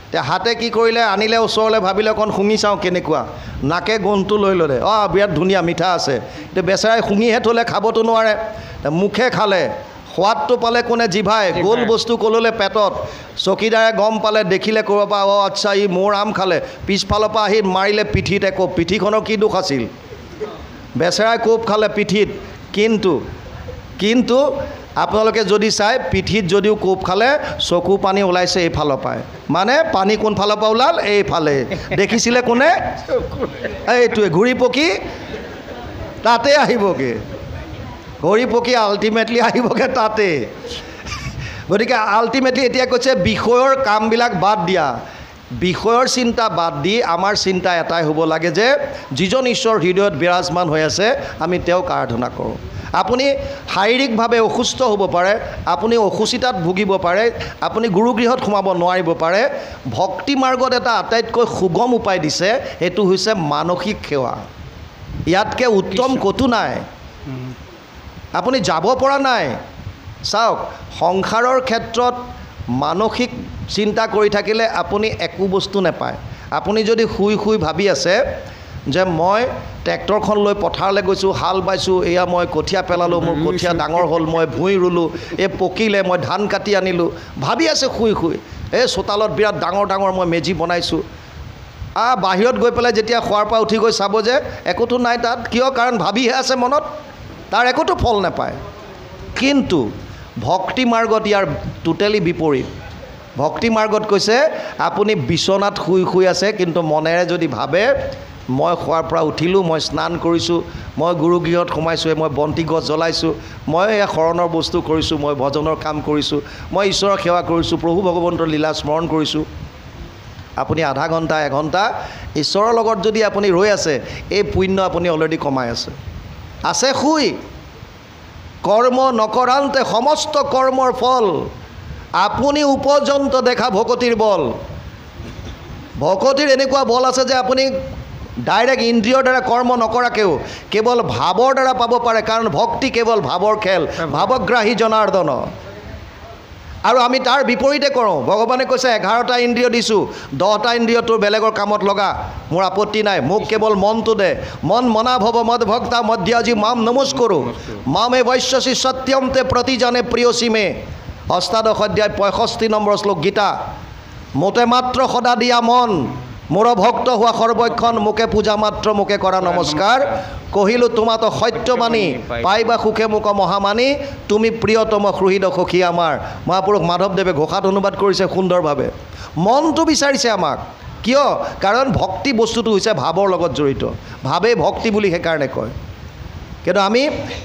এতিয়া হাতে কি কৰিলে, আনিলে ওচৰলৈ, ভাবিলে অকণ শুঙি চাওঁ কেনেকুৱা, নাকে গোন্ধটো লৈ ল'লে। বিৰাট ধুনীয়া, মিঠা আছে। এতিয়া বেচেৰাই শুঙিহে থ'লে, খাবতো নোৱাৰে, মুখে খালে। সোৱাদটো পালে কোনে? জিভাই। গোল বস্তু কললে পেটত। চকীদাৰে গম পালে, দেখিলে ক'ৰবাৰ পৰা, আচ্ছা ই মোৰ আম খালে। পিছফালৰ পৰা আহি মাৰিলে পিঠিত একোপ। পিঠিখনৰ কি দুখ আছিল? বেচেৰাই কোপ খালে পিঠিত। কিন্তু আপোনালোকে যদি চাই, পিঠিত যদিও কোপ খালে, চকু পানী ওলাইছে এইফালৰ পৰাই। মানে পানী কোনফালৰ পৰা ওলাল? এইফালে। দেখিছিলে কোনে? এইটোৱে ঘূৰি পকি তাতে আহিবগৈ। ঘূৰি পকি আল্টিমেটলি আহিবগৈ তাতে। গতিকে আল্টিমেটলি এতিয়া কৈছে বিষয়ৰ কামবিলাক বাদ দিয়া। বিষয়ৰ চিন্তা বাদ দি আমাৰ চিন্তা এটাই হ'ব লাগে যে যিজন ঈশ্বৰ হৃদয়ত বিৰাজমান হৈ আছে, আমি তেওঁক আৰাধনা কৰোঁ। আপুনি শাৰীৰিকভাৱে অসুস্থ হ'ব পাৰে, আপুনি অসুচিতাত ভুগিব পাৰে, আপুনি গুৰুগৃহত সোমাব নোৱাৰিব পাৰে। ভক্তি মাৰ্গত এটা আটাইতকৈ সুগম উপায় দিছে, সেইটো হৈছে মানসিক সেৱা। ইয়াতকৈ উত্তম ক'তো নাই। আপুনি যাব পৰা নাই। চাওক, সংসাৰৰ ক্ষেত্ৰত মানসিক চিন্তা কৰি থাকিলে আপুনি একো বস্তু নাপায়। আপুনি যদি শুই ভাবি আছে যে মই ট্ৰেক্টৰখন লৈ পথাৰলৈ গৈছোঁ, হাল বাইছোঁ, এয়া মই কঠীয়া পেলালোঁ, মোৰ কঠীয়া ডাঙৰ হ'ল, মই ভূঁই ৰুলোঁ, এই পকিলে, মই ধান কাটি আনিলোঁ, ভাবি আছে শুই এই চোতালত বিৰাট ডাঙৰ মই মেজি বনাইছোঁ। বাহিৰত গৈ পেলাই যেতিয়া শোৱাৰ পৰা উঠি গৈ চাব যে একোতো নাই তাত। কিয়? কাৰণ ভাবিহে আছে মনত, তাৰ একোতো ফল নাপায়। কিন্তু ভক্তি মাৰ্গত ইয়াৰ টোটেলি বিপৰীত। ভক্তি মাৰ্গত কৈছে আপুনি বিচনাত শুই আছে, কিন্তু মনেৰে যদি ভাবে মই শোৱাৰ পৰা উঠিলোঁ, মই স্নান কৰিছোঁ, মই গুৰুগৃহত সোমাইছোঁ, মই বন্তি গছ জ্বলাইছোঁ, মই এয়া শৰণৰ বস্তু কৰিছোঁ, মই ভজনৰ কাম কৰিছোঁ, মই ঈশ্বৰৰ সেৱা কৰিছোঁ, প্ৰভু ভগৱন্তৰ লীলা স্মৰণ কৰিছোঁ। আপুনি আধা ঘণ্টা, এঘণ্টা ঈশ্বৰৰ লগত যদি আপুনি ৰৈ আছে, এই পুণ্য আপুনি অলৰেডি কমাই আছে শুই। কৰ্ম নকৰান্তে সমস্ত কৰ্মৰ ফল, আপুনি উপযন্ত দেখা ভকতিৰ বল। ভকতিৰ এনেকুৱা বল আছে যে আপুনি ডাইৰেক্ট ইন্দ্ৰিয়ৰ দ্বাৰা কৰ্ম নকৰাকৈও কেৱল ভাৱৰ দ্বাৰা পাব পাৰে, কাৰণ ভক্তি কেৱল ভাৱৰ খেল, ভাৱগ্ৰাহী জনাৰ্দন। আৰু আমি তাৰ বিপৰীতে কৰোঁ। ভগৱানে কৈছে 11টা ইন্দ্ৰিয় দিছোঁ, 10টা ইন্দ্ৰিয় তোৰ বেলেগৰ কামত লগা, মোৰ আপত্তি নাই, মোক কেৱল মনটো দে। মন মনা ভৱ মদ ভক্তা মধ্যাজি মাম নমস্কৰো, মামে বৈশ্যসী সত্যম তে প্ৰতিজানে প্ৰিয়সীমে। 18 অধ্যায় 65 নম্বৰ শ্লোক গীতা। মোতে মাত্ৰ সদা দিয়া মন, মোৰ ভক্ত হোৱা সৰ্বক্ষণ, মোকে পূজা মাত্ৰ মোকে কৰা নমস্কাৰ। কহিলোঁ তোমাত সত্যবাণী, পাইবা সুখে মোক মহামানী, তুমি প্ৰিয়তম হৃদ সখী আমাৰ। মহাপুৰুষ মাধৱদেৱে ঘোষাত অনুবাদ কৰিছে সুন্দৰভাৱে। মনটো বিচাৰিছে আমাক, কিয়? কাৰণ ভক্তি বস্তুটো হৈছে ভাৱৰ লগত জড়িত, ভাৱে ভক্তি বুলি সেইকাৰণে কয়। কিন্তু আমি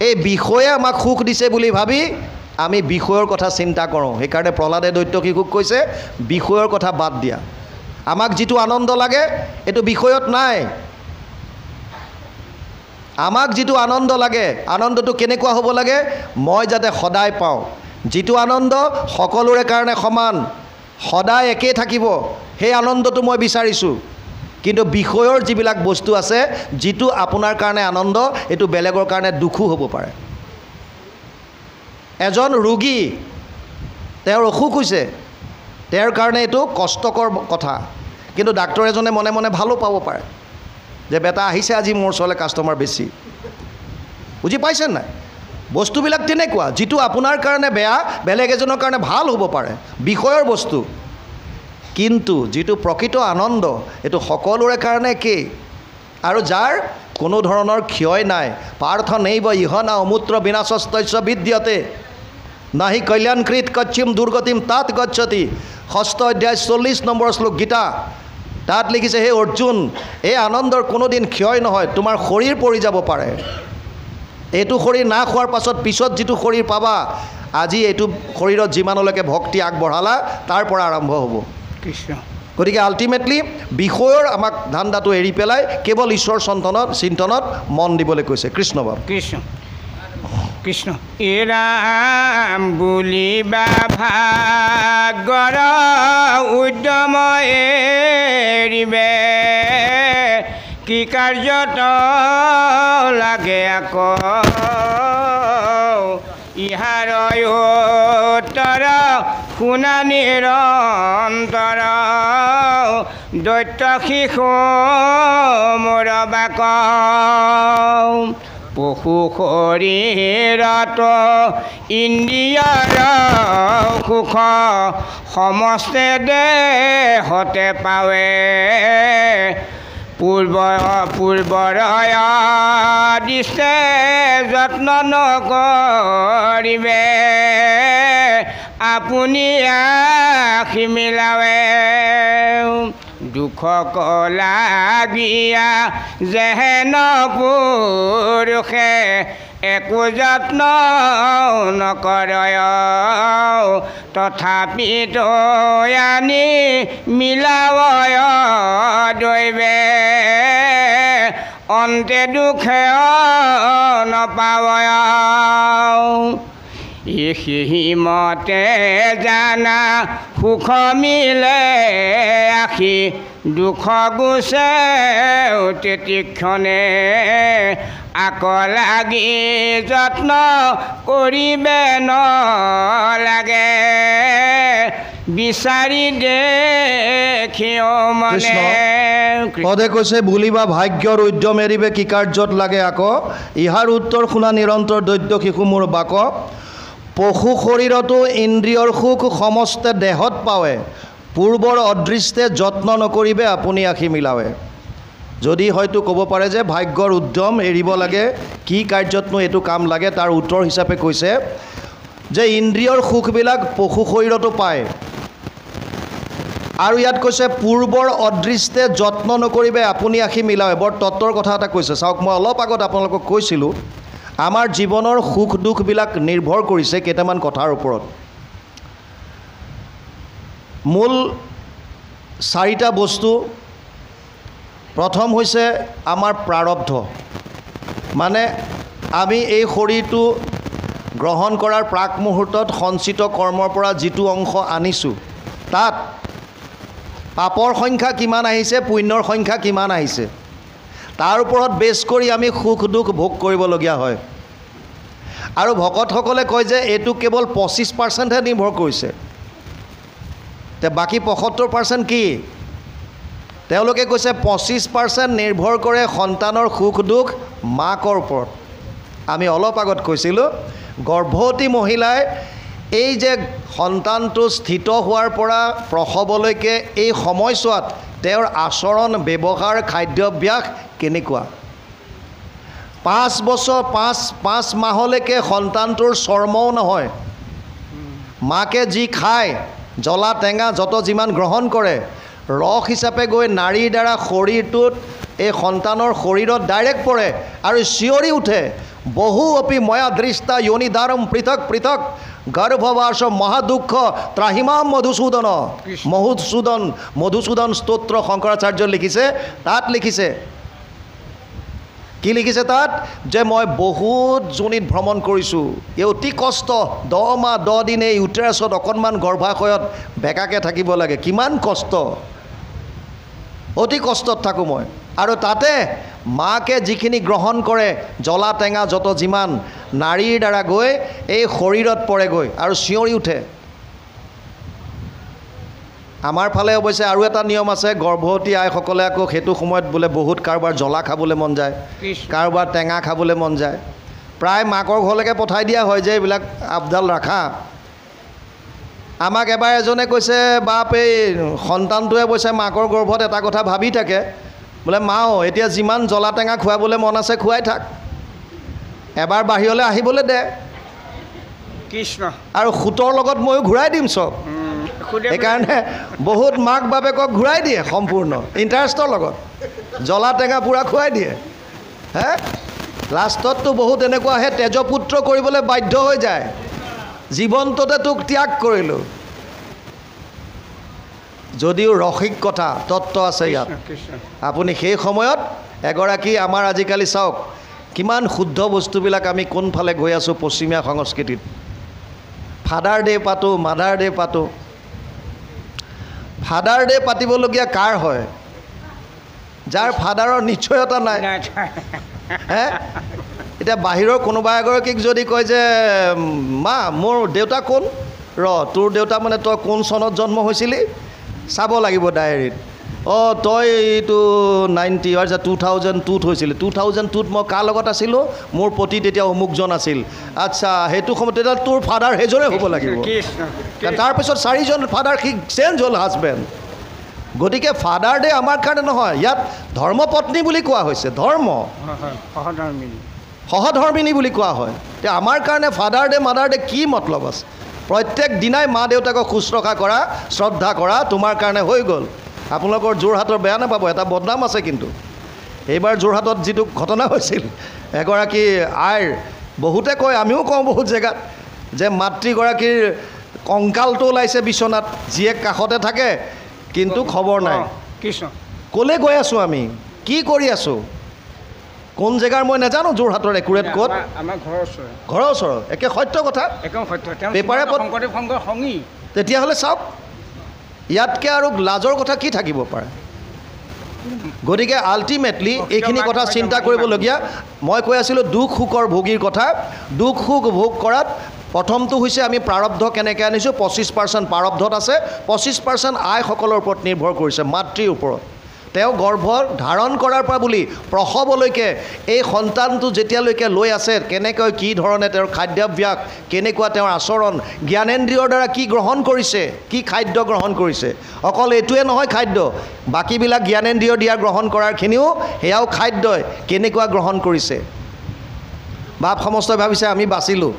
এই বিষয়ে আমাক সুখ দিছে বুলি ভাবি আমি বিষয়ৰ কথা চিন্তা কৰোঁ। সেইকাৰণে প্ৰহ্লাদে দৈত্য শিশুক কৈছে বিষয়ৰ কথা বাদ দিয়া, আমাক যিটো আনন্দ লাগে এইটো বিষয়ত নাই। আমাক যিটো আনন্দ লাগে, আনন্দটো কেনেকুৱা হ'ব লাগে? মই যাতে সদায় পাওঁ, যিটো আনন্দ সকলোৰে কাৰণে সমান, সদায় একেই থাকিব, সেই আনন্দটো মই বিচাৰিছোঁ। কিন্তু বিষয়ৰ যিবিলাক বস্তু আছে, যিটো আপোনাৰ কাৰণে আনন্দ এইটো বেলেগৰ কাৰণে দুখো হ'ব পাৰে। এজন ৰোগী, তেওঁৰ অসুখ হৈছে, তেওঁৰ কাৰণে এইটো কষ্টকৰ কথা, কিন্তু ডাক্তৰ এজনে মনে মনে ভালো পাব পাৰে যে বেটা আহিছে আজি মোৰ ওচৰলৈ কাষ্টমাৰ বেছি। বুজি পাইছে নাই? বস্তুবিলাক তেনেকুৱা, যিটো আপোনাৰ কাৰণে বেয়া বেলেগ এজনৰ কাৰণে ভাল হ'ব পাৰে, বিষয়ৰ বস্তু। কিন্তু যিটো প্ৰকৃত আনন্দ এইটো সকলোৰে কাৰণে একেই, আৰু যাৰ কোনো ধৰণৰ ক্ষয় নাই। পাৰ্থ নৈব ইহ না অমূত্ৰ বিনাশস্তস্য বিদ্যতে নাহি কল্যাণকৃত কচ্ছিম দুৰ্গতিম তাত গচ্ছতি। 6ষ্ঠ অধ্যায় 40 নম্বৰ শ্লোক গীতা। তাত লিখিছে, হে অৰ্জুন, এই আনন্দৰ কোনোদিন ক্ষয় নহয়, তোমাৰ শৰীৰ পৰি যাব পাৰে, এইটো শৰীৰ নাশ হোৱাৰ পাছত পিছত যিটো শৰীৰ পাবা, আজি এইটো শৰীৰত যিমানলৈকে ভক্তি আগবঢ়ালা তাৰ পৰা আৰম্ভ হ'ব। কৃষ্ণ। গতিকে আল্টিমেটলি বিষয়ৰ আমাক ধান্দাটো এৰি পেলাই কেৱল ঈশ্বৰ চিন্তনত মন দিবলৈ কৈছে। কৃষ্ণ বাবু। কৃষ্ণ কৃষ্ণ। ৰাম বুলিবা ভাগৰ উদ্যম এৰিবে, কি কাৰ্যত লাগে আকৌ ইহাৰ উত্তৰ শুনা নিৰন্তৰ, দৈত্য শিশু মোৰ বাক। পশু শৰীৰত ইন্দ্ৰিয়ৰ সুখ, সমস্তে দেহতে পাৱে, পূৰ্বৰ দিছে যত্ন নকৰিবে, আপুনি আখি মিলাৱে। দুখ লাগিয়া যেহেন পুৰুষে, একো যত্ন নকৰয়, তথাপিতো আনি মিলাৱয় দৈৱে, অন্তে দুখে নপাৱয়। সিমতে জানা সুখ মিলে আখি, দুখ গুছে তেতিক্ষণে, আক লাগি যত্ন কৰিবে নলাগে, বিচাৰি দেখিও মনে। পদে কৈছে বুলিবা ভাগ্যৰ উদ্যম এৰিবে, কি কাৰ্যত লাগে আকৌ ইহাৰ উত্তৰ শুনা নিৰন্তৰ, দৈত্য শিশু মোৰ বাক। পশু শৰীৰতো ইন্দ্ৰিয়ৰ সুখ, সমস্তে দেহত পাৱে, পূৰ্বৰ অদৃষ্টে যত্ন নকৰিবে, আপুনি আখি মিলাৱে। যদি হয়তো ক'ব পাৰে যে ভাগ্যৰ উদ্যম এৰিব লাগে, কি কাৰ্যতনো এইটো কাম লাগে, তাৰ উত্তৰ হিচাপে কৈছে যে ইন্দ্ৰিয়ৰ সুখবিলাক পশু শৰীৰতো পায়, আৰু ইয়াত কৈছে পূৰ্বৰ অদৃষ্টে যত্ন নকৰিবে, আপুনি আখি মিলাৱে। বৰ তত্ত্বৰ কথা এটা কৈছে। চাওক, মই অলপ আগত আপোনালোকক কৈছিলোঁ আমাৰ জীৱনৰ সুখ দুখবিলাক নিৰ্ভৰ কৰিছে কেইটামান কথাৰ ওপৰত। মূল 4টা বস্তু। প্ৰথম হৈছে আমাৰ প্ৰাৰব্ধ, মানে আমি এই শৰীৰটো গ্ৰহণ কৰাৰ প্ৰাক মুহূৰ্তত সঞ্চিত কৰ্মৰ পৰা যিটো অংশ আনিছোঁ, তাত পাপৰ সংখ্যা কিমান আহিছে, পুণ্যৰ সংখ্যা কিমান আহিছে, তাৰ ওপৰত বেছ কৰি আমি সুখ দুখ ভোগ কৰিবলগীয়া হয়। আৰু ভকতসকলে কয় যে এইটো কেৱল 25%হে নিৰ্ভৰ কৰিছে, তে বাকী 75% কি? তেওঁলোকে কৈছে 25% নিৰ্ভৰ কৰে সন্তানৰ সুখ দুখ মাকৰ ওপৰত। আমি অলপ আগত কৈছিলোঁ গৰ্ভৱতী মহিলাই এই যে সন্তানটো স্থিত হোৱাৰ পৰা প্ৰসৱলৈকে এই সময়ছোৱাত তেওঁৰ আচৰণ, ব্যৱহাৰ, খাদ্যাভ্যাস কেনেকুৱা। 5 বছৰ 5 মাহলৈকে সন্তানটোৰ চৰ্মও নহয়, মাকে যি খায়, জ্বলা টেঙা যত যিমান গ্ৰহণ কৰে, ৰস হিচাপে গৈ নাৰীৰ দ্বাৰা শৰীৰটোত এই সন্তানৰ শৰীৰত ডাইৰেক্ট পৰে আৰু চিঞৰি উঠে বহু অপি ময়া দৃষ্টা য়োনিদাৰম পৃথক পৃথক গৰ্ভবাস মহাদুঃখ ত্ৰাহিমাম মধুসূদন স্তোত্ৰ শংকৰাচাৰ্য লিখিছে। তাত লিখিছে কি লিখিছে তাত যে মই বহুত যোনিত ভ্ৰমণ কৰিছোঁ, এই অতি কষ্ট 10 মাহ 10 দিন এই ইউটেৰাছত অকণমান গৰ্ভাশয়ত বেকাকৈ থাকিব লাগে, কিমান কষ্ট, অতি কষ্টত থাকোঁ মই। আৰু তাতে মাকে যিখিনি গ্ৰহণ কৰে জ্বলা টেঙা যত যিমান নাৰীৰ দ্বাৰা গৈ এই শৰীৰত পৰেগৈ আৰু চিঞৰি উঠে। আমাৰ ফালে অৱশ্যে আৰু এটা নিয়ম আছে, গৰ্ভৱতী আইসকলে আকৌ সেইটো সময়ত বোলে বহুত কাৰোবাৰ জ্বলা খাবলৈ মন যায়, কাৰোবাৰ টেঙা খাবলৈ মন যায়, প্ৰায় মাকৰ ঘৰলৈকে পঠাই দিয়া হয় যে এইবিলাক আপডাল ৰাখা। আমাক এবাৰ এজনে কৈছে, বাপ এই সন্তানটোৱে কৈছে মাকৰ গৰ্ভত এটা কথা ভাবি থাকে, বোলে মাও এতিয়া যিমান জ্বলা টেঙা খুৱাবলৈ মন আছে খুৱাই থাক, এবাৰ বাহিৰলৈ আহিবলৈ দে, কৃষ্ণ আৰু সুতৰ লগত ময়ো ঘূৰাই দিম চব। সেইকাৰণে বহুত মাক বাপেকক ঘূৰাই দিয়ে সম্পূৰ্ণ ইণ্টাৰেষ্টৰ লগত, জ্বলা টেঙা পূৰা খুৱাই দিয়ে। হে লাষ্টততো বহুত এনেকুৱা আহে তেজপুত্ৰ কৰিবলৈ বাধ্য হৈ যায়, জীৱন্ততে তোক ত্যাগ কৰিলোঁ। যদিও ৰসিক কথা তত্ত্ব আছে ইয়াত। আপুনি সেই সময়ত এগৰাকী আমাৰ আজিকালি চাওক কিমান শুদ্ধ বস্তুবিলাক আমি কোনফালে গৈ আছোঁ পশ্চিমীয়া সংস্কৃতিত। ফাদাৰ ডে পাতোঁ, মাদাৰ ডে পাতোঁ। ফাদাৰ ডে পাতিবলগীয়া কাৰ হয়? যাৰ ফাদাৰৰ নিশ্চয়তা নাই। হে এতিয়া বাহিৰৰ কোনোবা এগৰাকীক যদি কয় যে মা মোৰ দেউতা কোন, তোৰ দেউতা মানে তই কোন চনত জন্ম হৈছিলি চাব লাগিব ডায়েৰীত। তই এইটো 2002ত হৈছিলে, 2002ত মই কাৰ লগত আছিলোঁ, মোৰ পতি তেতিয়া অমুকজন আছিল। আচ্ছা সেইটো সময়ত তেতিয়া তোৰ ফাদাৰ সেইজনে হ'ব লাগিব। তাৰপিছত 4জন ফাদাৰ সি চেঞ্জ হ'ল হাজবেণ্ড। গতিকে ফাদাৰ ডে আমাৰ কাৰণে নহয়, ইয়াত ধৰ্মপত্নী বুলি কোৱা হৈছে, ধৰ্ম সহধৰ্মিনী বুলি কোৱা হয়। এতিয়া আমাৰ কাৰণে ফাদাৰ ডে মাদাৰ ডে কি মতলব আছে? প্ৰত্যেক দিনাই মা দেউতাকক শুশ্ৰূষা কৰা, শ্ৰদ্ধা কৰা তোমাৰ কাৰণে হৈ গ'ল। আপোনালোকৰ যোৰহাটৰ বেয়া নাপাব, এটা বদনাম আছে কিন্তু। এইবাৰ যোৰহাটত যিটো ঘটনা হৈছিল, এগৰাকী আইৰ, বহুতে কয় আমিও কওঁ বহুত জেগাত, যে মাতৃগৰাকীৰ কংকালটো ওলাইছে বিচনাত, জীয়েক কাষতে থাকে কিন্তু খবৰ নাই। ক'লৈ গৈ আছোঁ আমি, কি কৰি আছোঁ, কোন জেগাৰ মই নাজানো, যোৰহাটৰ একুৰেট ক'ত, ঘৰৰ ওচৰত, একে সত্য কথা, পেপাৰে তেতিয়াহ'লে চাওক ইয়াতকৈ আৰু লাজৰ কথা কি থাকিব পাৰে? গতিকে আল্টিমেটলি এইখিনি কথা চিন্তা কৰিবলগীয়া। মই কৈ আছিলোঁ দুখ সুখৰ ভোগীৰ কথা। দুখ সুখ ভোগ কৰাত প্ৰথমটো হৈছে আমি প্ৰাৰব্ধ কেনেকৈ আনিছোঁ, 25% প্ৰাৰব্ধত আছে, 25% আইসকলৰ ওপৰত নিৰ্ভৰ কৰিছে, মাতৃৰ ওপৰত। তেওঁ গৰ্ভ ধাৰণ কৰাৰ পৰা বুলি প্ৰসৱলৈকে এই সন্তানটো যেতিয়ালৈকে লৈ আছে, কেনেকৈ কি ধৰণে তেওঁৰ খাদ্যাভ্যাস, কেনেকুৱা তেওঁৰ আচৰণ, জ্ঞানেন্দ্ৰিয়ৰ দ্বাৰা কি গ্ৰহণ কৰিছে, কি খাদ্য গ্ৰহণ কৰিছে, অকল এইটোৱে নহয় খাদ্য, বাকীবিলাক জ্ঞানেন্দ্ৰিয় দিয়া গ্ৰহণ কৰাৰখিনিও সেয়াও খাদ্যই কেনেকুৱা গ্ৰহণ কৰিছে। বাপ সমস্তই ভাবিছে আমি বাচিলোঁ,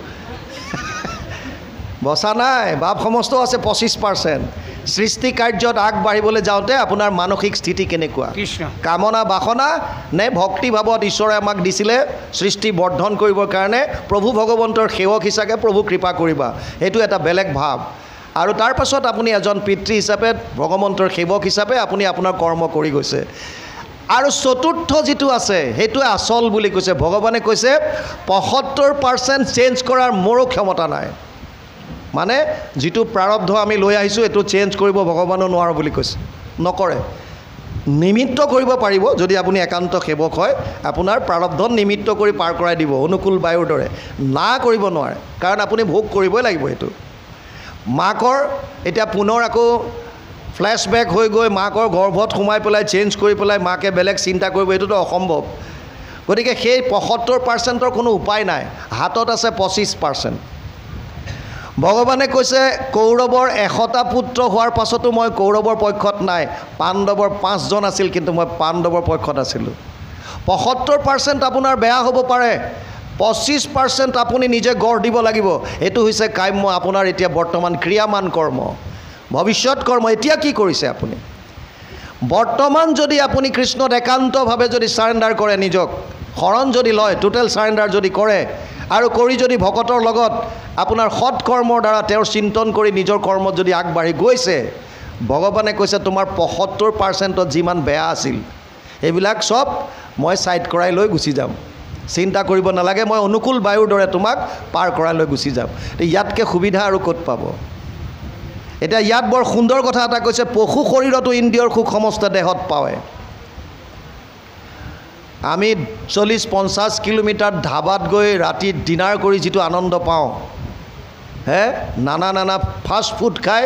বচা নাই, বাপ সমস্ত আছে 25%। সৃষ্টি কাৰ্যত আগবাঢ়িবলৈ যাওঁতে আপোনাৰ মানসিক স্থিতি কেনেকুৱা, কামনা বাসনা নে ভক্তিভাৱত ঈশ্বৰে আমাক দিছিলে সৃষ্টি বৰ্ধন কৰিবৰ কাৰণে, প্ৰভু ভগৱন্তৰ সেৱক হিচাপে প্ৰভু কৃপা কৰিবা, সেইটো এটা বেলেগ ভাৱ। আৰু তাৰ পাছত আপুনি এজন পিতৃ হিচাপে, ভগৱন্তৰ সেৱক হিচাপে আপুনি আপোনাৰ কৰ্ম কৰি গৈছে। আৰু চতুৰ্থ যিটো আছে সেইটোৱে আচল বুলি কৈছে। ভগৱানে কৈছে 75% চেঞ্জ কৰাৰ মোৰো ক্ষমতা নাই। মানে যিটো প্ৰাৰব্ধ আমি লৈ আহিছোঁ এইটো চেঞ্জ কৰিব ভগৱানেও নোৱাৰোঁ বুলি কৈছে, নকৰে। নিমিত্ত কৰিব পাৰিব, যদি আপুনি একান্ত সেৱক হয় আপোনাৰ প্ৰাৰব্ধত নিমিত্ত কৰি পাৰ কৰাই দিব, অনুকূল বায়ুৰ দৰে। না কৰিব নোৱাৰে, কাৰণ আপুনি ভোগ কৰিবই লাগিব এইটো। মাকৰ এতিয়া পুনৰ আকৌ ফ্লেশ্ববেক হৈ গৈ মাকৰ গৰ্ভত সোমাই পেলাই চেঞ্জ কৰি পেলাই মাকে বেলেগ চিন্তা কৰিব, এইটোতো অসম্ভৱ। গতিকে সেই 75%ৰ কোনো উপায় নাই, হাতত আছে 25%। ভগৱানে কৈছে কৌৰৱৰ 100টা পুত্ৰ হোৱাৰ পাছতো মই কৌৰৱৰ পক্ষত নাই, পাণ্ডৱৰ 5জন আছিল কিন্তু মই পাণ্ডৱৰ পক্ষত আছিলোঁ। 75% আপোনাৰ বেয়া হ'ব পাৰে, 25% আপুনি নিজে গঢ় দিব লাগিব। এইটো হৈছে কাম্য, আপোনাৰ এতিয়া বৰ্তমান ক্ৰিয়ামান কৰ্ম, ভৱিষ্যত কৰ্ম। এতিয়া কি কৰিছে আপুনি? বৰ্তমান যদি আপুনি কৃষ্ণত একান্তভাৱে যদি চাৰেণ্ডাৰ কৰে, নিজক শৰণ যদি লয়, টোটেল চাৰেণ্ডাৰ যদি কৰে, আৰু কৰি যদি ভকতৰ লগত আপোনাৰ সৎ কৰ্মৰ দ্বাৰা তেওঁৰ চিন্তন কৰি নিজৰ কৰ্মত যদি আগবাঢ়ি গৈছে, ভগৱানে কৈছে তোমাৰ 75%ত যিমান বেয়া আছিল সেইবিলাক চব মই ছাইড কৰাই লৈ গুচি যাম, চিন্তা কৰিব নালাগে, মই অনুকূল বায়ুৰ দৰে তোমাক পাৰ কৰাই লৈ গুচি যাম। ইয়াতকৈ সুবিধা আৰু ক'ত পাব? এতিয়া ইয়াত বৰ সুন্দৰ কথা এটা কৈছে, পশু শৰীৰতো ইন্দ্ৰিয়ৰ সুখ সমস্ত দেহত পায়। আমি 40-50 কিলোমিটাৰ ধাবাত গৈ ৰাতি ডিনাৰ কৰি যিটো আনন্দ পাওঁ, নানা ফাষ্ট ফুড খাই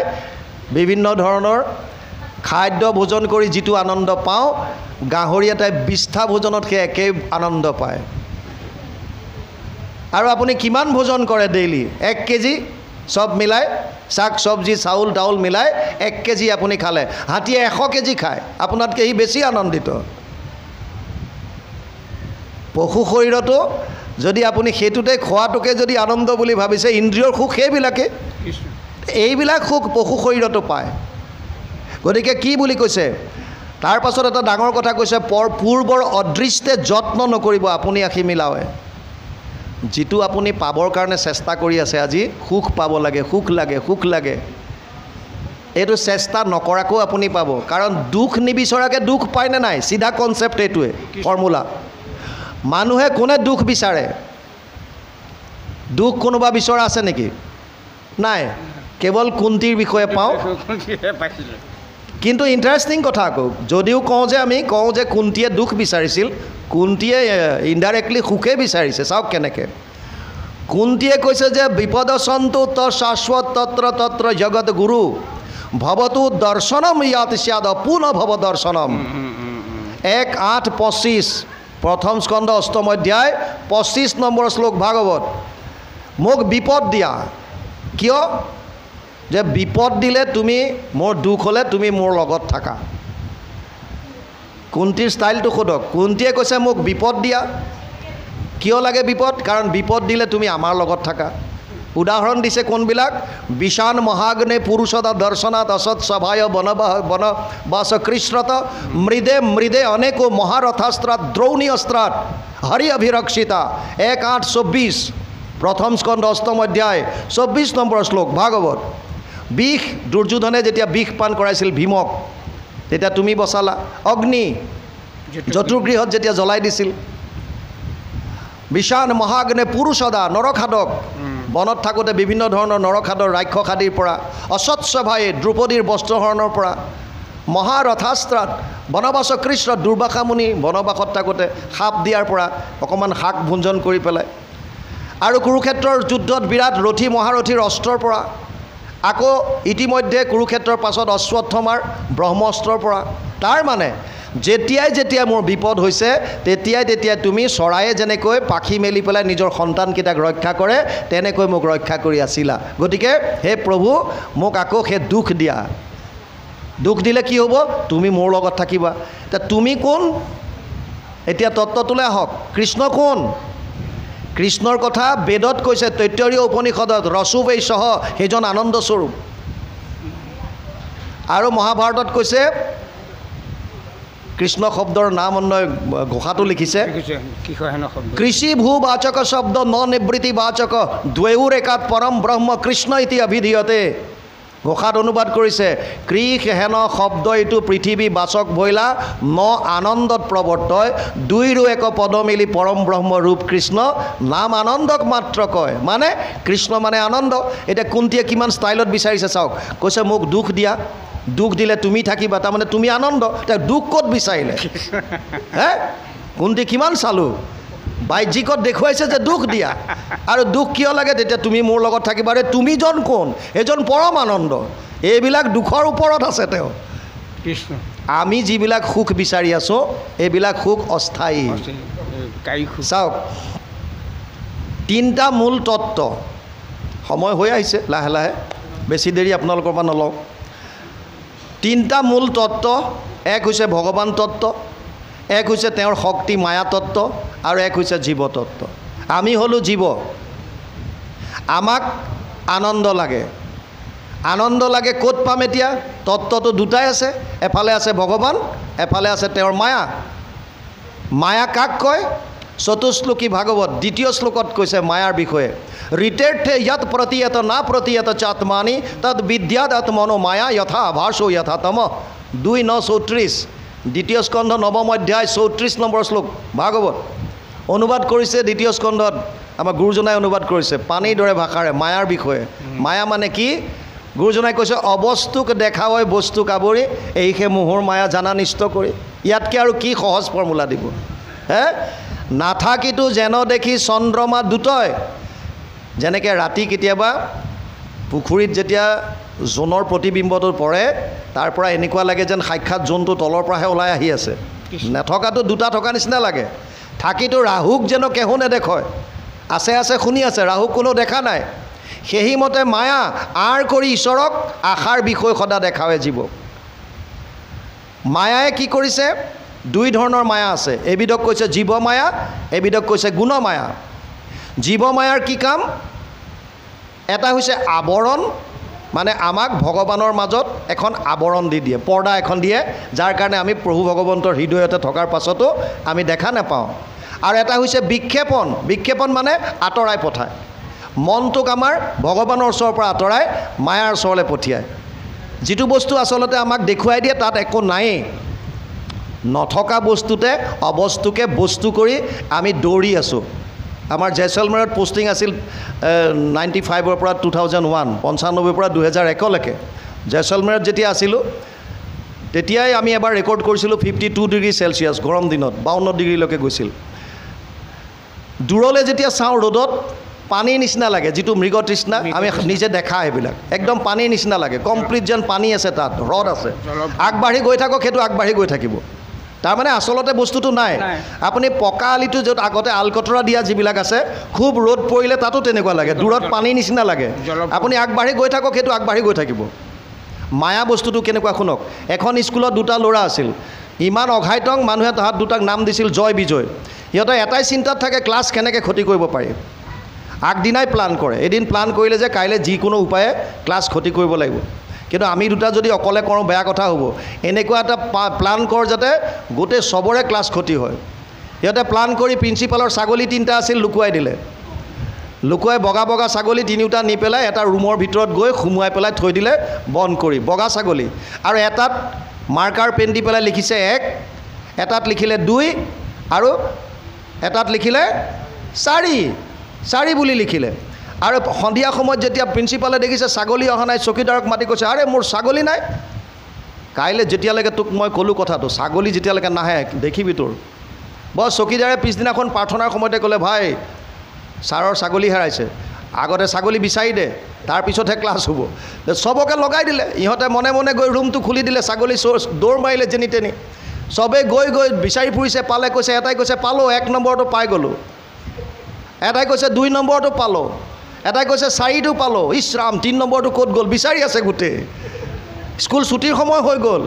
বিভিন্ন ধৰণৰ খাদ্য ভোজন কৰি যিটো আনন্দ পাওঁ, গাহৰি এটাই বিষ্ঠা ভোজনত সেই একেই আনন্দ পায়। আৰু আপুনি কিমান ভোজন কৰে ডেইলি? 1 কেজি চব মিলাই, শাক চব্জি চাউল তাউল মিলাই 1 কেজি আপুনি খালে, হাতীয়ে 100 কেজি খায়, আপোনাতকৈ সি বেছি আনন্দিত। পশু শৰীৰতো যদি আপুনি সেইটোতে খোৱাটোকে যদি আনন্দ বুলি ভাবিছে, ইন্দ্ৰিয়ৰ সুখ সেইবিলাকে, এইবিলাক সুখ পশু শৰীৰতো পায়। গতিকে কি বুলি কৈছে? তাৰ পাছত এটা ডাঙৰ কথা কৈছে, পূৰ্বৰ অদৃষ্টে যত্ন নকৰিব আপুনি আখি মিলাৱে। যিটো আপুনি পাবৰ কাৰণে চেষ্টা কৰি আছে, আজি সুখ পাব লাগে, সুখ লাগে, সুখ লাগে, এইটো চেষ্টা নকৰাকো আপুনি পাব। কাৰণ দুখ নিবিচৰাকৈ দুখ পায়নে নাই? চিধা কনচেপ্ট এইটোৱে, ফৰ্মুলা। মানুহে কোনে দুখ বিচাৰে? দুখ কোনোবা বিচৰা আছে নেকি? নাই, কেৱল কুন্তীৰ বিষয়ে পাওঁ। কিন্তু ইণ্টাৰেষ্টিং কথা আকৌ, যদিও আমি কওঁ যে কুন্তীয়ে দুখ বিচাৰিছিল, কুন্তীয়ে ইনডাইৰেক্টলি সুখে বিচাৰিছে। চাওক কেনেকৈ কুন্তীয়ে কৈছে যে বিপদসন্তু ত শাশ্বত তত্ৰ তত্ৰ জগত গুৰু ভৱতু দৰ্শনম ইয়াত স্যাদ পুনঃ ভৱ দৰ্শনম। 1:8-25 প্ৰথম স্কন্ধ 8ম অধ্যায় 25 নম্বৰ শ্লোক ভাগৱত। মোক বিপদ দিয়া, কিয়? যে বিপদ দিলে তুমি, মোৰ দুখ হ'লে তুমি মোৰ লগত থাকা। কুন্তীৰ ষ্টাইলটো সোধক। কুন্তীয়ে কৈছে মোক বিপদ দিয়া, কিয় লাগে বিপদ? কাৰণ বিপদ দিলে তুমি আমাৰ লগত থাকা। উদাহৰণ দিছে কোনবিলাক? বিষান মহাগ্নে পুৰুষদা দৰ্শনাত অসৎ সভায় বনবাস কৃষ্ণত মৃদে মৃদে অনেকো মহাৰথাস্ত্ৰাত দ্ৰৌণী অস্ত্ৰাত হৰি অভিৰক্ষিতা। 1:8-24 প্ৰথম স্কন্ধ 8ম অধ্যায় 24 নম্বৰ শ্লোক ভাগৱত। বিষ, দুৰ্যোধনে যেতিয়া বিষ পান কৰাইছিল ভীমক, তেতিয়া তুমি বচালা। অগ্নি জতুগৃহত যেতিয়া জ্বলাই দিছিল, বিষান মহাগ্নে পুৰুষদা নৰখাদক, বনত থাকোঁতে বিভিন্ন ধৰণৰ নৰখাদৰ ৰাক্ষস আদিৰ পৰা, অসৎসভাই দ্ৰৌপদীৰ বস্ত্ৰহৰণৰ পৰা, মহাৰথাস্ত্ৰাত বনবাস কৃষ্ণ, দুৰ্বাসা মুনি বনবাসত থাকোঁতে সাপ দিয়াৰ পৰা অকণমান শাক ভুঞ্জন কৰি পেলাই, আৰু কুৰুক্ষেত্ৰৰ যুদ্ধত বিৰাট ৰথী মহাৰথীৰ অস্ত্ৰৰ পৰা, আকৌ ইতিমধ্যে কুৰুক্ষেত্ৰৰ পাছত অশ্বত্থমাৰ ব্ৰহ্মস্ত্ৰৰ পৰা। তাৰ মানে যেতিয়াই মোৰ বিপদ হৈছে, তেতিয়াই তুমি চৰায়ে যেনেকৈ পাখি মেলি পেলাই নিজৰ সন্তানকেইটাক ৰক্ষা কৰে, তেনেকৈ মোক ৰক্ষা কৰি আছিলা। গতিকে হে প্ৰভু, মোক আকৌ সেই দুখ দিয়া। দুখ দিলে কি হ'ব? তুমি মোৰ লগত থাকিবা। এতিয়া তুমি কোন? এতিয়া তত্ত্বটোলৈ আহক। কৃষ্ণ কোন? কৃষ্ণৰ কথা বেদত কৈছে, তৈত্তৰীয় উপনিষদত, ৰসুবেই সহ সেইজন আনন্দ স্বৰূপ। আৰু মহাভাৰতত কৈছে, কৃষ্ণ শব্দৰ নাম অন্যয় ঘোষাটো লিখিছে, কৃষি ভূ বাচক শব্দ ন নিবৃত্তি বাচক দ্বৈউৰ একাত পৰম ব্ৰহ্ম কৃষ্ণ ইতি অভিধীয়তে। ঘোষাত অনুবাদ কৰিছে, কৃষ হেন শব্দ এইটো পৃথিৱী বাচক ভৈলা ন আনন্দত প্ৰৱৰ্তয়, দুইৰো এক পদ মিলি পৰম ব্ৰহ্ম ৰূপ কৃষ্ণ নাম আনন্দক মাত্ৰ কয়। মানে কৃষ্ণ মানে আনন্দ। এতিয়া কুন্তীয়ে কিমান ষ্টাইলত বিচাৰিছে চাওক। কৈছে মোক দুখ দিয়া, দুখ দিলে তুমি থাকিবা, তাৰমানে তুমি আনন্দ। এতিয়া দুখ ক'ত বিচাৰিলে? কুন্তি কিমান চালোঁ, বাহ্যিকত দেখুৱাইছে যে দুখ দিয়া, আৰু দুখ কিয় লাগে? তেতিয়া তুমি মোৰ লগত থাকিবা। ৰে তুমিজন কোন? এজন পৰম আনন্দ। এইবিলাক দুখৰ ওপৰত আছে তেওঁ। আমি যিবিলাক সুখ বিচাৰি আছোঁ, এইবিলাক সুখ অস্থায়ী। চাওক, 3টা মূল তত্ত্ব। সময় হৈ আহিছে লাহে লাহে, বেছি দেৰি আপোনালোকৰ পৰা নলওঁ। 3টা মূল তত্ত্ব। এক হৈছে ভগৱান তত্ত্ব, এক হৈছে তেওঁৰ শক্তি মায়া তত্ত্ব, আৰু এক হৈছে জীৱ তত্ত্ব। আমি হ'লোঁ জীৱ। আমাক আনন্দ লাগে, আনন্দ লাগে ক'ত পাম এতিয়া? তত্ত্বটো দুটাই আছে, এফালে আছে ভগৱান, এফালে আছে তেওঁৰ মায়া। মায়া কাক কয়? চতুশ্লোকী ভাগৱত 2য় শ্লোকত কৈছে মায়াৰ বিষয়ে, ঋতেৰ্থে য়ৎ প্ৰতীয়ত না প্ৰতীয়ত চাত্মানি তদ বিদ্যাত আত্মনো মায়া যথা ভাষো যথা তম। 2:9-34 2য় স্কন্ধ 9ম অধ্যায় 34 নম্বৰ শ্লোক ভাগৱত। অনুবাদ কৰিছে 2য় স্কন্ধত আমাৰ গুৰুজনাই অনুবাদ কৰিছে পানীৰ দৰে ভাষাৰে মায়াৰ বিষয়ে। মায়া মানে কি? গুৰুজনাই কৈছে অবস্তুক দেখা হয় বস্তুক আৱৰি, এইহে মোহৰ মায়া জানা নিষ্ট কৰি। ইয়াতকৈ আৰু কি সহজ ফৰ্মুলা দিব হে? নাথাকিতো যেন দেখি চন্দ্ৰমা দুটয়। যেনেকৈ ৰাতি কেতিয়াবা পুখুৰীত যেতিয়া জোনৰ প্ৰতিবিম্বটো পৰে, তাৰ পৰা এনেকুৱা লাগে যেন সাক্ষাৎ জোনটো তলৰ পৰাহে ওলাই আহি আছে। নথকাটো দুটা থকা নিচিনা লাগে। থাকিতো ৰাহুক যেন কেহো নেদেখয়, আছে আছে শুনি আছে, ৰাহুক কোনো দেখা নাই। সেইমতে মায়া আঁৰ কৰি ঈশ্বৰক আশাৰ বিষয় সদা দেখাৱে জীৱক। মায়াই কি কৰিছে? 2 ধৰণৰ মায়া আছে, এবিধক কৈছে জীৱ মায়া, এবিধক কৈছে গুণ মায়া। জীৱ মায়াৰ কি কাম? এটা হৈছে আৱৰণ, মানে আমাক ভগৱানৰ মাজত এখন আৱৰণ দি দিয়ে, পৰ্দা এখন দিয়ে, যাৰ কাৰণে আমি প্ৰভু ভগৱন্তৰ হৃদয়তে থকাৰ পাছতো আমি দেখা নাপাওঁ। আৰু এটা হৈছে বিক্ষেপণ। বিক্ষেপণ মানে আঁতৰাই পঠায়, মনটোক আমাৰ ভগৱানৰ ওচৰৰ পৰা আঁতৰাই মায়াৰ ওচৰলৈ পঠিয়ায়। যিটো বস্তু আচলতে আমাক দেখুৱাই দিয়ে তাত একো নায়েই, নথকা বস্তুতে অবস্তুকে বস্তু কৰি আমি দৌৰি আছোঁ। আমাৰ জেচলমেৰত পোষ্টিং আছিল 95ৰ পৰা 2001, 95ৰ পৰা 2001লৈকে। জেচলমেৰত যেতিয়া আছিলোঁ তেতিয়াই আমি এবাৰ ৰেকৰ্ড কৰিছিলোঁ 52 ডিগ্ৰী চেলচিয়াছ গৰম দিনত, 52 ডিগ্ৰীলৈকে গৈছিল। দূৰলৈ যেতিয়া চাওঁ ৰ'দত পানীৰ নিচিনা লাগে, যিটো মৃগতৃষ্ণা আমি নিজে দেখা, এইবিলাক একদম পানীৰ নিচিনা লাগে, কমপ্লিট যেন পানী আছে, তাত হ্ৰদ আছে। আগবাঢ়ি গৈ থাকক, সেইটো আগবাঢ়ি গৈ থাকিব। তাৰমানে আচলতে বস্তুটো নাই। আপুনি পকা আলিটো য'ত আগতে আলকতৰা দিয়া যিবিলাক আছে, খুব ৰ'দ পৰিলে তাতো তেনেকুৱা লাগে, দূৰত পানীৰ নিচিনা লাগে। আপুনি আগবাঢ়ি গৈ থাকক, সেইটো আগবাঢ়ি গৈ থাকিব। মায়া বস্তুটো কেনেকুৱা শুনক। এখন স্কুলত 2টা ল'ৰা আছিল, ইমান অঘাইতং, মানুহে তাহাঁত দুটাক নাম দিছিল জয় বিজয়। সিহঁতে এটাই চিন্তাত থাকে ক্লাছ কেনেকৈ ক্ষতি কৰিব পাৰি। আগদিনাই প্লান কৰে, এদিন প্লান কৰিলে যে কাইলৈ যিকোনো উপায়ে ক্লাছ ক্ষতি কৰিব লাগিব। কিন্তু আমি দুটা যদি অকলে কৰোঁ বেয়া কথা হ'ব। এনেকুৱা এটা প্লান কৰ যাতে গোটেই চবৰে ক্লাছ ক্ষতি হয়। সিহঁতে প্লান কৰি প্ৰিন্সিপালৰ ছাগলী 3টা আছিল লুকুৱাই দিলে। লুকুৱাই বগা বগা ছাগলী 3টা নি পেলাই এটা ৰুমৰ ভিতৰত গৈ সুমুৱাই পেলাই থৈ দিলে বন্ধ কৰি, বগা ছাগলী। আৰু এটাত মাৰ্কাৰ পেন দি পেলাই লিখিছে 1, এটাত লিখিলে 2 আৰু এটাত লিখিলে 4 বুলি লিখিলে। আৰু সন্ধিয়া সময়ত যেতিয়া প্ৰিন্সিপালে দেখিছে ছাগলী অহা নাই, চকীদাৰক মাতি কৈছে, আৰে মোৰ ছাগলী নাই। কাইলৈ যেতিয়ালৈকে তোক মই ক'লোঁ কথাটো, ছাগলী যেতিয়ালৈকে নাহে দেখিবি তোৰ। বছ চকীদাৰে পিছদিনাখন প্ৰাৰ্থনাৰ সময়তে ক'লে, ভাই ছাৰৰ ছাগলী হেৰাইছে, আগতে ছাগলী বিচাৰি দে, তাৰপিছতহে ক্লাছ হ'ব। চবকে লগাই দিলে। ইহঁতে মনে মনে গৈ ৰুমটো খুলি দিলে, ছাগলী দৌৰ মাৰিলে যেনি তেনি। চবেই গৈ গৈ বিচাৰি ফুৰিছে, পালে। কৈছে, এটাই কৈছে পালোঁ, 1 নম্বৰটো পাই গ'লোঁ। এটাই কৈছে 2 নম্বৰটো পালোঁ। এটাই কৈছে 4টো পালোঁ। ইছৰাম 3 নম্বৰটো ক'ত গ'ল, বিচাৰি আছে গোটেই। স্কুল ছুটিৰ সময় হৈ গ'ল।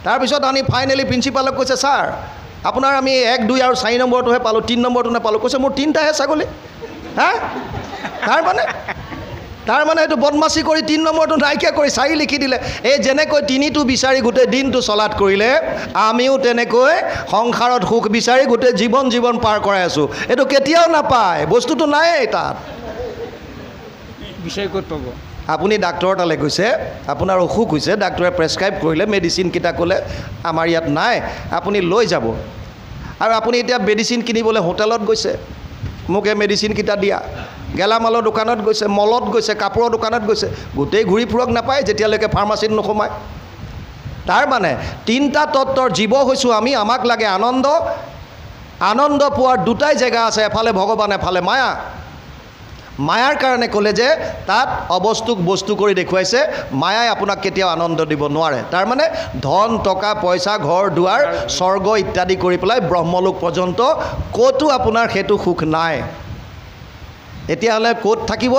তাৰপিছত আনি ফাইনেলি প্ৰিন্সিপালক কৈছে, ছাৰ আপোনাৰ আমি 1, 2 আৰু 4 নম্বৰটোহে পালোঁ, 3 নম্বৰটো নাপালোঁ। কৈছে মোৰ 3টাহে ছাগলী। হা, তাৰমানে এইটো বদমাচি কৰি 3 নম্বৰটো নাইকিয়া কৰি 4 লিখি দিলে। এই যেনেকৈ 3টো বিচাৰি গোটেই দিনটো চলাত কৰিলে, আমিও তেনেকৈ সংসাৰত সুখ বিচাৰি গোটেই জীৱন পাৰ কৰাই আছোঁ। এইটো কেতিয়াও নাপায়, বস্তুটো নায়েই তাত। বিষয় ক'ত পাব? আপুনি ডাক্তৰৰ তালৈ গৈছে, আপোনাৰ অসুখ হৈছে, ডাক্তৰে প্ৰেছক্ৰাইব কৰিলে, মেডিচিনকেইটা ক'লে আমাৰ ইয়াত নাই, আপুনি লৈ যাব। আৰু আপুনি এতিয়া মেডিচিন কিনিবলৈ হোটেলত গৈছে, মোক এই মেডিচিনকেইটা দিয়া। গেলামালৰ দোকানত গৈছে, মলত গৈছে, কাপোৰৰ দোকানত গৈছে, গোটেই ঘূৰি ফুৰক নাপায় যেতিয়ালৈকে ফাৰ্মাচীত নোসোমায়। তাৰমানে 3টা তত্ত্বৰ জীৱ হৈছোঁ আমি। আমাক লাগে আনন্দ। আনন্দ পোৱাৰ 2টাই জেগা আছে, এফালে ভগৱান, এফালে মায়া। মায়াৰ কাৰণে ক'লে যে তাত অবস্তুক বস্তু কৰি দেখুৱাইছে, মায়াই আপোনাক কেতিয়াও আনন্দ দিব নোৱাৰে। তাৰমানে ধন, টকা, পইচা, ঘৰ দুৱাৰ, স্বৰ্গ ইত্যাদি কৰি পেলাই ব্ৰহ্মলোক পৰ্যন্ত ক'তো আপোনাৰ সেইটো সুখ নাই। এতিয়াহ'লে ক'ত থাকিব?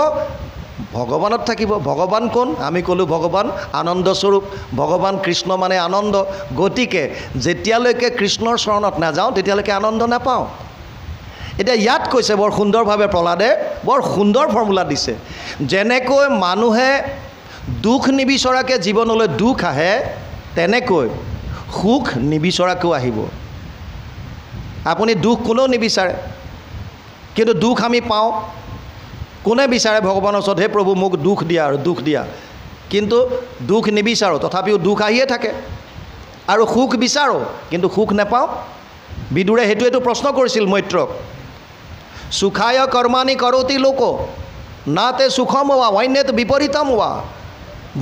ভগৱানত থাকিব। ভগৱান কোন? আমি ক'লোঁ ভগৱান আনন্দস্বৰূপ, ভগৱান কৃষ্ণ মানে আনন্দ। গতিকে যেতিয়ালৈকে কৃষ্ণৰ চৰণত নাযাওঁ তেতিয়ালৈকে আনন্দ নাপাওঁ। এতিয়া ইয়াত কৈছে বৰ সুন্দৰভাৱে প্ৰহ্লাদে, বৰ সুন্দৰ ফৰ্মুলা দিছে। যেনেকৈ মানুহে দুখ নিবিচৰাকৈ জীৱনলৈ দুখ আহে, তেনেকৈ সুখ নিবিচৰাকৈও আহিব। আপুনি দুখ কোনেও নিবিচাৰে, কিন্তু দুখ আমি পাওঁ। কোনে বিচাৰে ভগৱানৰ ওচৰত, হে প্ৰভু মোক দুখ দিয়া আৰু দুখ দিয়া, কিন্তু দুখ নিবিচাৰোঁ, তথাপিও দুখ আহিয়ে থাকে। আৰু সুখ বিচাৰোঁ, কিন্তু সুখ নাপাওঁ। বিদুৰে সেইটোৱেতো প্ৰশ্ন কৰিছিল মৈত্ৰক, সুখায় কৰ্মাণি কৰোতি লোক না তে সুখম ৱা ঐন্যত বিপৰীতম ৱা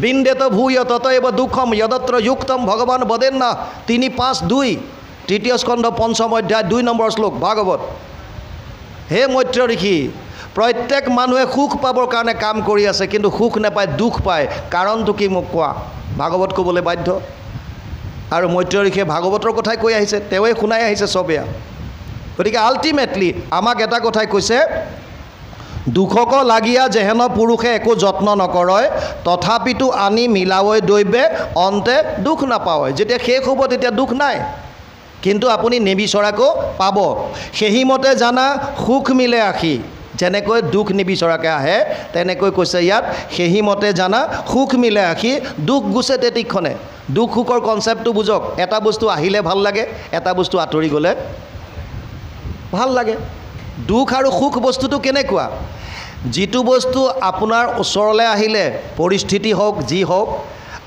বিন্দেত ভূয় ততএব দুঃখম যদত্ৰ যুক্তম ভগৱান বদেন না 3:5-2 তৃতীয় স্কন্ধ 5ম অধ্যায় 2 নম্বৰ শ্লোক ভাগৱত। হে মৈত্ৰ ঋষি, প্ৰত্যেক মানুহে সুখ পাবৰ কাৰণে কাম কৰি আছে, কিন্তু সুখ নাপায়, দুখ পায়। কাৰণটো কি মোক কোৱা? ভাগৱত ক'বলৈ বাধ্য। আৰু মৈত্ৰ ঋষিয়ে ভাগৱতৰ কথাই কৈ আহিছে, তেওঁৱে শুনাই আহিছে চবেয়া। গতিকে আল্টিমেটলি আমাক এটা কথাই কৈছে, দুখক লাগিয়া যেহেন পুৰুষে একো যত্ন নকৰয়, তথাপিতো আনি মিলাৱৈ দৈৱে অন্তে দুখ নাপাৱয়। যেতিয়া শেষ হ'ব তেতিয়া দুখ নাই, কিন্তু আপুনি নিবিচৰাকো পাব। সেইমতে জানা সুখ মিলে আহি, যেনেকৈ দুখ নিবিচৰাকৈ আহে, তেনেকৈ কৈছে ইয়াত, সেইমতে জানা সুখ মিলে আহি দুখ গুচে তেতিক্ষণে। দুখ সুখৰ কনচেপ্টটো বুজক। এটা বস্তু আহিলে ভাল লাগে, এটা বস্তু আঁতৰি গ'লে ভাল লাগে। দুখ আৰু সুখ বস্তুটো কেনেকুৱা? যিটো বস্তু আপোনাৰ ওচৰলৈ আহিলে, পৰিস্থিতি হওক যি হওক,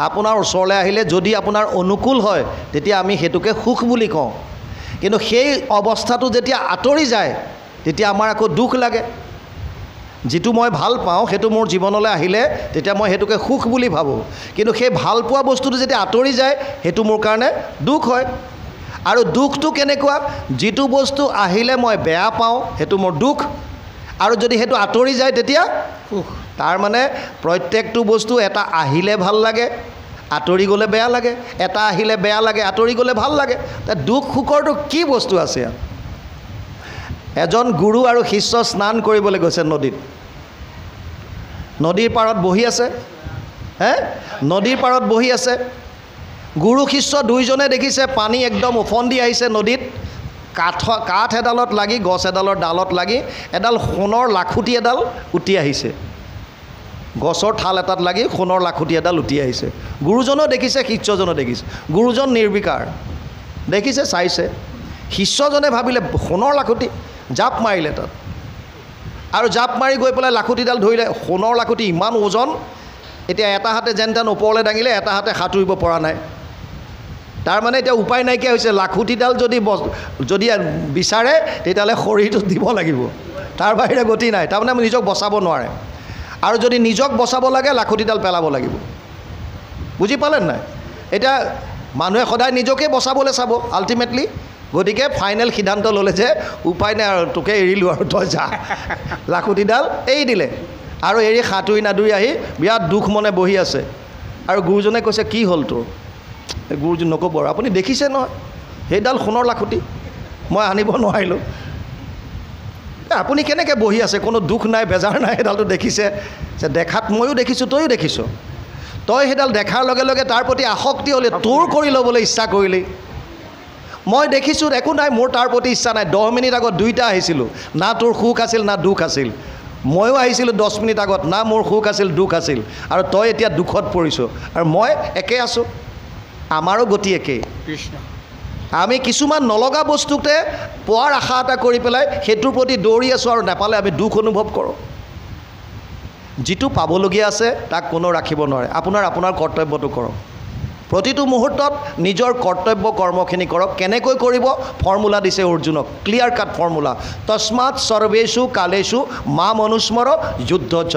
আপোনাৰ ওচৰলৈ আহিলে যদি আপোনাৰ অনুকূল হয়, তেতিয়া আমি সেইটোকে সুখ বুলি কওঁ। কিন্তু সেই অৱস্থাটো যেতিয়া আঁতৰি যায়, তেতিয়া আমাৰ আকৌ দুখ লাগে। যিটো মই ভাল পাওঁ সেইটো মোৰ জীৱনলৈ আহিলে, তেতিয়া মই সেইটোকে সুখ বুলি ভাবোঁ। কিন্তু সেই ভাল পোৱা বস্তুটো যেতিয়া আঁতৰি যায়, সেইটো মোৰ কাৰণে দুখ হয়। আৰু দুখটো কেনেকুৱা? যিটো বস্তু আহিলে মই বেয়া পাওঁ, সেইটো মোৰ দুখ, আৰু যদি সেইটো আঁতৰি যায় তেতিয়া সুখ। তাৰমানে প্ৰত্যেকটো বস্তু এটা আহিলে ভাল লাগে, আঁতৰি গ'লে বেয়া লাগে, এটা আহিলে বেয়া লাগে, আঁতৰি গ'লে ভাল লাগে। দুখ সুখৰটো কি বস্তু আছে? এজন গুৰু আৰু শিষ্য স্নান কৰিবলৈ গৈছে নদীত। নদীৰ পাৰত বহি আছে, নদীৰ পাৰত বহি আছে। গুৰু শিষ্য দুইজনে দেখিছে পানী একদম উফন্দি আহিছে নদীত। কাঠ এডালত লাগি, গছ এডালৰ ডালত লাগি এডাল সোণৰ লাখুটি এডাল উটি আহিছে। গছৰ ঠাল এটাত লাগি সোণৰ লাখুটি এডাল উটি আহিছে। গুৰুজনেও দেখিছে, শিষ্যজনেও দেখিছে। গুৰুজন নিৰ্বিকাৰ, দেখিছে, চাইছে। শিষ্যজনে ভাবিলে সোণৰ লাখুটি, জাপ মাৰিলে তাত, আৰু জাপ মাৰি গৈ পেলাই লাখুটিডাল ধৰিলে। সোণৰ লাখুটি ইমান ওজন, এতিয়া এটা হাতে যেন তেন ওপৰলৈ দাঙিলে, এটা হাতে সাঁতুৰিব পৰা নাই। তাৰমানে এতিয়া উপায় নাইকিয়া হৈছে। লাখুটিডাল যদি বিচাৰে তেতিয়াহ'লে শৰীৰটো দিব লাগিব, তাৰ বাহিৰে গতি নাই। তাৰমানে নিজক বচাব নোৱাৰে, আৰু যদি নিজক বচাব লাগে লাখুটিডাল পেলাব লাগিব। বুজি পালে নাই? এতিয়া মানুহে সদায় নিজকে বচাবলৈ চাব আল্টিমেটলি। গতিকে ফাইনেল সিদ্ধান্ত ল'লে যে উপায় নাই আৰু, তোকে এৰিলোঁ আৰু, তই যা। লাখুটিডাল এৰি দিলে, আৰু এৰি সাঁতুৰি নাদুৰি আহি বিৰাট দুখ মনে বহি আছে। আৰু গুৰুজনে কৈছে, কি হ'ল তোৰ? গুৰুজন নক'ব আৰু, আপুনি দেখিছে নহয় সেইডাল সোণৰ লাখুটি, মই আনিব নোৱাৰিলোঁ। আপুনি কেনেকৈ বহি আছে? কোনো দুখ নাই, বেজাৰ নাই, সেইডালটো দেখিছে। দেখাত ময়ো দেখিছোঁ, তয়ো দেখিছ। তই সেইডাল দেখাৰ লগে লগে তাৰ প্ৰতি আসক্তি হ'লে, তোৰ কৰি ল'বলৈ ইচ্ছা কৰিলি। মই দেখিছোঁ, একো নাই, মোৰ তাৰ প্ৰতি ইচ্ছা নাই। 10 মিনিট আগত দুইটা আহিছিলোঁ, না তোৰ সুখ আছিল না দুখ আছিল। ময়ো আহিছিলোঁ 10 মিনিট আগত, না মোৰ সুখ আছিল দুখ আছিল। আৰু তই এতিয়া দুখত পৰিছ, আৰু মই একে আছোঁ। আমাৰো গতি একেই। কৃষ্ণ। আমি কিছুমান নলগা বস্তুতে পোৱাৰ আশা এটা কৰি পেলাই সেইটোৰ প্ৰতি দৌৰি আছোঁ, আৰু নাপালে আমি দুখ অনুভৱ কৰোঁ। যিটো পাবলগীয়া আছে তাক কোনো ৰাখিব নোৱাৰে। আপোনাৰ কৰ্তব্যটো কৰক। প্ৰতিটো মুহূৰ্তত নিজৰ কৰ্তব্য কৰ্মখিনি কৰক। কেনেকৈ কৰিব? ফৰ্মুলা দিছে অৰ্জুনক, ক্লিয়াৰ কাট ফৰ্মুলা। তস্মাৎ সৰ্বেষু কালেষু মাম অনুস্মৰ যুদ্ধ চ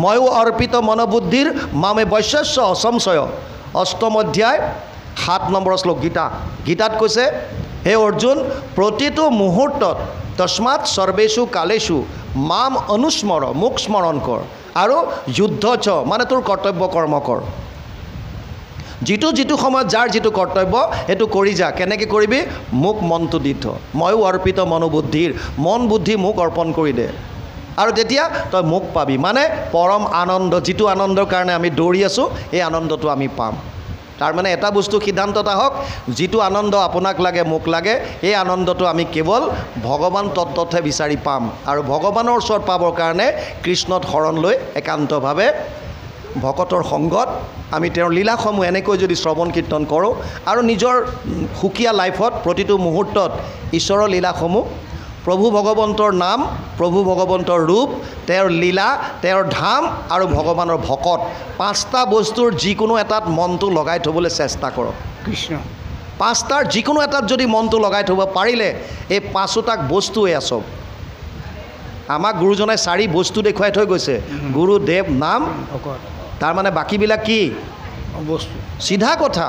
ময়ো অৰ্পিত মনোবুদ্ধিৰ মামে বৈশ্যস্য অসংশয়। 8ম অধ্যায় 7 নম্বৰ শ্লোক গীতাত কৈছে, হে অৰ্জুন, প্ৰতিটো মুহূৰ্তত তস্মাৎ সৰ্বেষু কালেষু মাম অনুস্মৰ, মোক স্মৰণ কৰ, আৰু যুদ্ধ চ মানে তোৰ কৰ্তব্য কৰ্ম কৰ। যিটো সময়ত যাৰ যিটো কৰ্তব্য সেইটো কৰি যা। কেনেকৈ কৰিবি? মোক মনটো দি থ, ময়ো অৰ্পিত মনোবুদ্ধিৰ, মন বুদ্ধি মোক অৰ্পণ কৰি দে, আৰু তেতিয়া তই মোক পাবি। মানে পৰম আনন্দ, যিটো আনন্দৰ কাৰণে আমি দৌৰি আছোঁ, এই আনন্দটো আমি পাম। তাৰমানে এটা বস্তু সিদ্ধান্তত আহক, যিটো আনন্দ আপোনাক লাগে, মোক লাগে, এই আনন্দটো আমি কেৱল ভগৱান তত্ত্বতহে বিচাৰি পাম। আৰু ভগৱানৰ ওচৰত পাবৰ কাৰণে কৃষ্ণত শৰণ লৈ একান্তভাৱে ভকতৰ সংগত আমি তেওঁৰ লীলাসমূহ এনেকৈ যদি শ্ৰৱণ কীৰ্তন কৰোঁ আৰু নিজৰ সুকীয়া লাইফত প্ৰতিটো মুহূৰ্তত ঈশ্বৰৰ লীলাসমূহ, প্ৰভু ভগৱন্তৰ নাম, প্ৰভু ভগৱন্তৰ ৰূপ, তেওঁৰ লীলা, তেওঁৰ ধাম আৰু ভগৱানৰ ভকত, 5টা বস্তুৰ যিকোনো এটাত মনটো লগাই থ'বলৈ চেষ্টা কৰক। কৃষ্ণ 5টাৰ যিকোনো এটাত যদি মনটো লগাই থ'ব পাৰিলে এই 5ওটাক বস্তুৱে আচব। আমাক গুৰুজনাই 4 বস্তু দেখুৱাই থৈ গৈছে, গুৰু, দেৱ, নাম, ভকত তাৰমানে বাকীবিলাক কি অবস্তু। চিধা কথা,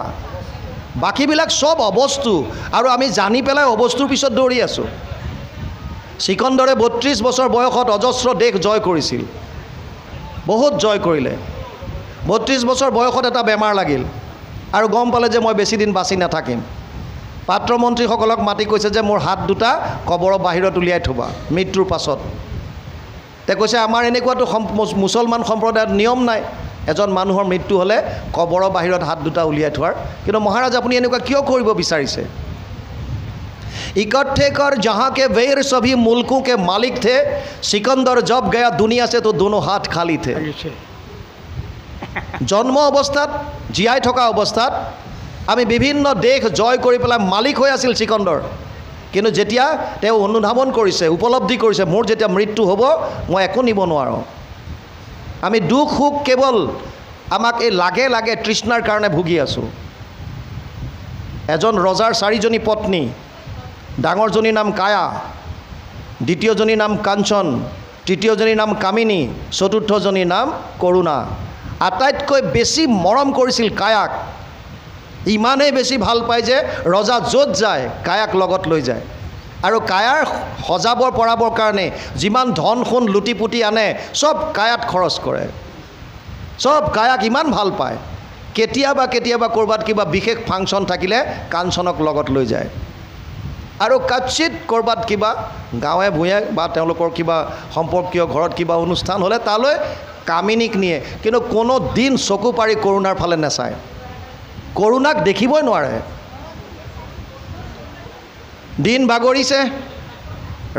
বাকীবিলাক চব অবস্তু আৰু আমি জানি পেলাই অবস্তুৰ পিছত দৌৰি আছোঁ। চিকন্দৰে 32 বছৰ বয়সত অজস্ৰ দেশ জয় কৰিছিল, বহুত জয় কৰিলে। 32 বছৰ বয়সত এটা বেমাৰ লাগিল আৰু গম পালে যে মই বেছি দিন বাচি নাথাকিম। পাত্ৰ মন্ত্ৰীসকলক মাতি কৈছে যে মোৰ হাত দুটা কবৰৰ বাহিৰত উলিয়াই থ'বা মৃত্যুৰ পাছত। তে কৈছে আমাৰ এনেকুৱাতো মুছলমান সম্প্ৰদায়ত নিয়ম নাই, এজন মানুহৰ মৃত্যু হ'লে কবৰৰ বাহিৰত হাত দুটা উলিয়াই থোৱাৰ। কিন্তু মহাৰাজ আপুনি এনেকুৱা কিয় কৰিব বিচাৰিছে? इकट्ठे कर जहाँ के वेर सभी मुल्कों के मालिक थे, सिकंदर जब गया दुनिया से तो दोनों हाथ खाली थे। जन्म अवस्थात जीयाই থকা অৱস্থাত আমি বিভিন্ন দেশ জয় কৰি পেলাই মালিক হৈ আছিল চিকন্দৰ, কিন্তু যেতিয়া তেওঁ অনুধাৱন কৰিছে, উপলব্ধি কৰিছে মোৰ যেতিয়া মৃত্যু হ'ব মই একো নিব নোৱাৰোঁ, আমি দুখ সুখ কেৱল আমাক এই লাগে লাগে তৃষ্ণাৰ কাৰণে ভুগি আছোঁ। এজন ৰজাৰ 4জনী পত্নী, ডাঙৰজনীৰ নাম কায়া, দ্বিতীয়জনীৰ নাম কাঞ্চন, তৃতীয়জনীৰ নাম কামিনী, চতুৰ্থজনীৰ নাম কৰুণা। আটাইতকৈ বেছি মৰম কৰিছিল কায়াক, ইমানেই বেছি ভাল পায় যে ৰজা য'ত যায় কায়াক লগত লৈ যায় আৰু কায়াৰ সজাবৰ পৰাবৰ কাৰণে যিমান ধন সোণ লুটি পুটি আনে চব কায়াত খৰচ কৰে, চব কায়াক ইমান ভাল পায়। কেতিয়াবা কেতিয়াবা ক'ৰবাত কিবা বিশেষ ফাংচন থাকিলে কাঞ্চনক লগত লৈ যায় আৰু কাচিত ক'ৰবাত কিবা গাঁৱে ভূঞে বা তেওঁলোকৰ কিবা সম্পৰ্কীয় ঘৰত কিবা অনুষ্ঠান হ'লে তালৈ কামিনীক নিয়ে, কিন্তু কোনো দিন চকু পাৰি কৰুণাৰ ফালে নাচায়, কৰুণাক দেখিবই নোৱাৰে। দিন বাগৰিছে,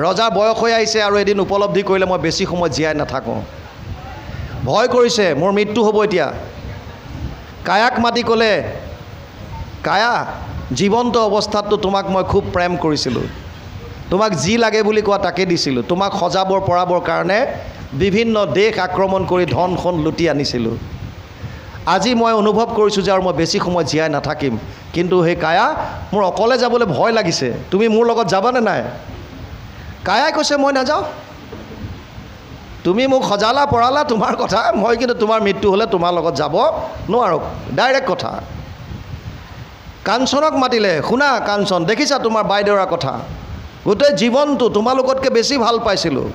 ৰজাৰ বয়স হৈ আহিছে আৰু এদিন উপলব্ধি কৰিলে মই বেছি সময় জীয়াই নাথাকোঁ, ভয় কৰিছে মোৰ মৃত্যু হ'ব এতিয়া। কায়াক মাতি ক'লে, কায়া জীৱন্ত অৱস্থাততো তোমাক মই খুব প্ৰেম কৰিছিলোঁ, তোমাক যি লাগে বুলি কোৱা তাকে দিছিলোঁ, তোমাক সজাবৰ পৰাবৰ কাৰণে বিভিন্ন দেশ আক্ৰমণ কৰি ধন সোণ লুটি আনিছিলোঁ। আজি মই অনুভৱ কৰিছোঁ যে আৰু মই বেছি সময় জীয়াই নাথাকিম, কিন্তু সেই কায়া মোৰ অকলে যাবলৈ ভয় লাগিছে, তুমি মোৰ লগত যাবানে নাই? কায়াই কৈছে মই নাযাওঁ, তুমি মোক সজালা পৰালা তোমাৰ কথা, মই কিন্তু তোমাৰ মৃত্যু হ'লে তোমাৰ লগত যাব নোৱাৰোঁ, ডাইৰেক্ট কথা। কাঞ্চনক মাতিলে, শুনা কাঞ্চন, দেখিছা তোমাৰ বাইদেউৰ কথা, গোটেই জীৱনটো তোমালোকতকৈ বেছি ভাল পাইছিলোঁ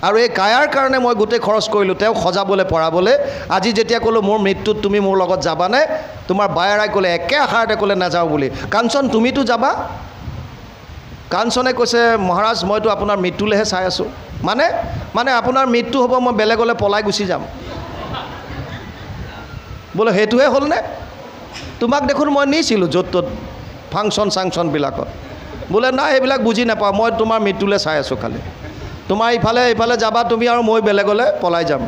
আৰু এই কায়াৰ কাৰণে মই গোটেই খৰচ কৰিলোঁ তেওঁক সজাবলৈ পৰাবলৈ। আজি যেতিয়া ক'লোঁ মোৰ মৃত্যুত তুমি মোৰ লগত যাবানে, তোমাৰ বায়েৰাই ক'লে একে আষাৰতে ক'লে নাযাওঁ বুলি। কাঞ্চন তুমিতো যাবা? কাঞ্চনে কৈছে মহাৰাজ মইতো আপোনাৰ মৃত্যুলৈহে চাই আছোঁ। মানে আপোনাৰ মৃত্যু হ'ব মই বেলেগলৈ পলাই গুচি যাম। বোলে সেইটোহে হ'লনে? তোমাক দেখোন মই নিছিলোঁ য'ত ত'ত ফাংচন চাংচনবিলাকত। বোলে নাই সেইবিলাক বুজি নাপাওঁ, মই তোমাৰ মৃত্যুলৈ চাই আছোঁ, খালি তোমাৰ ইফালে যাবা তুমি আৰু মই বেলেগলৈ পলাই যাম।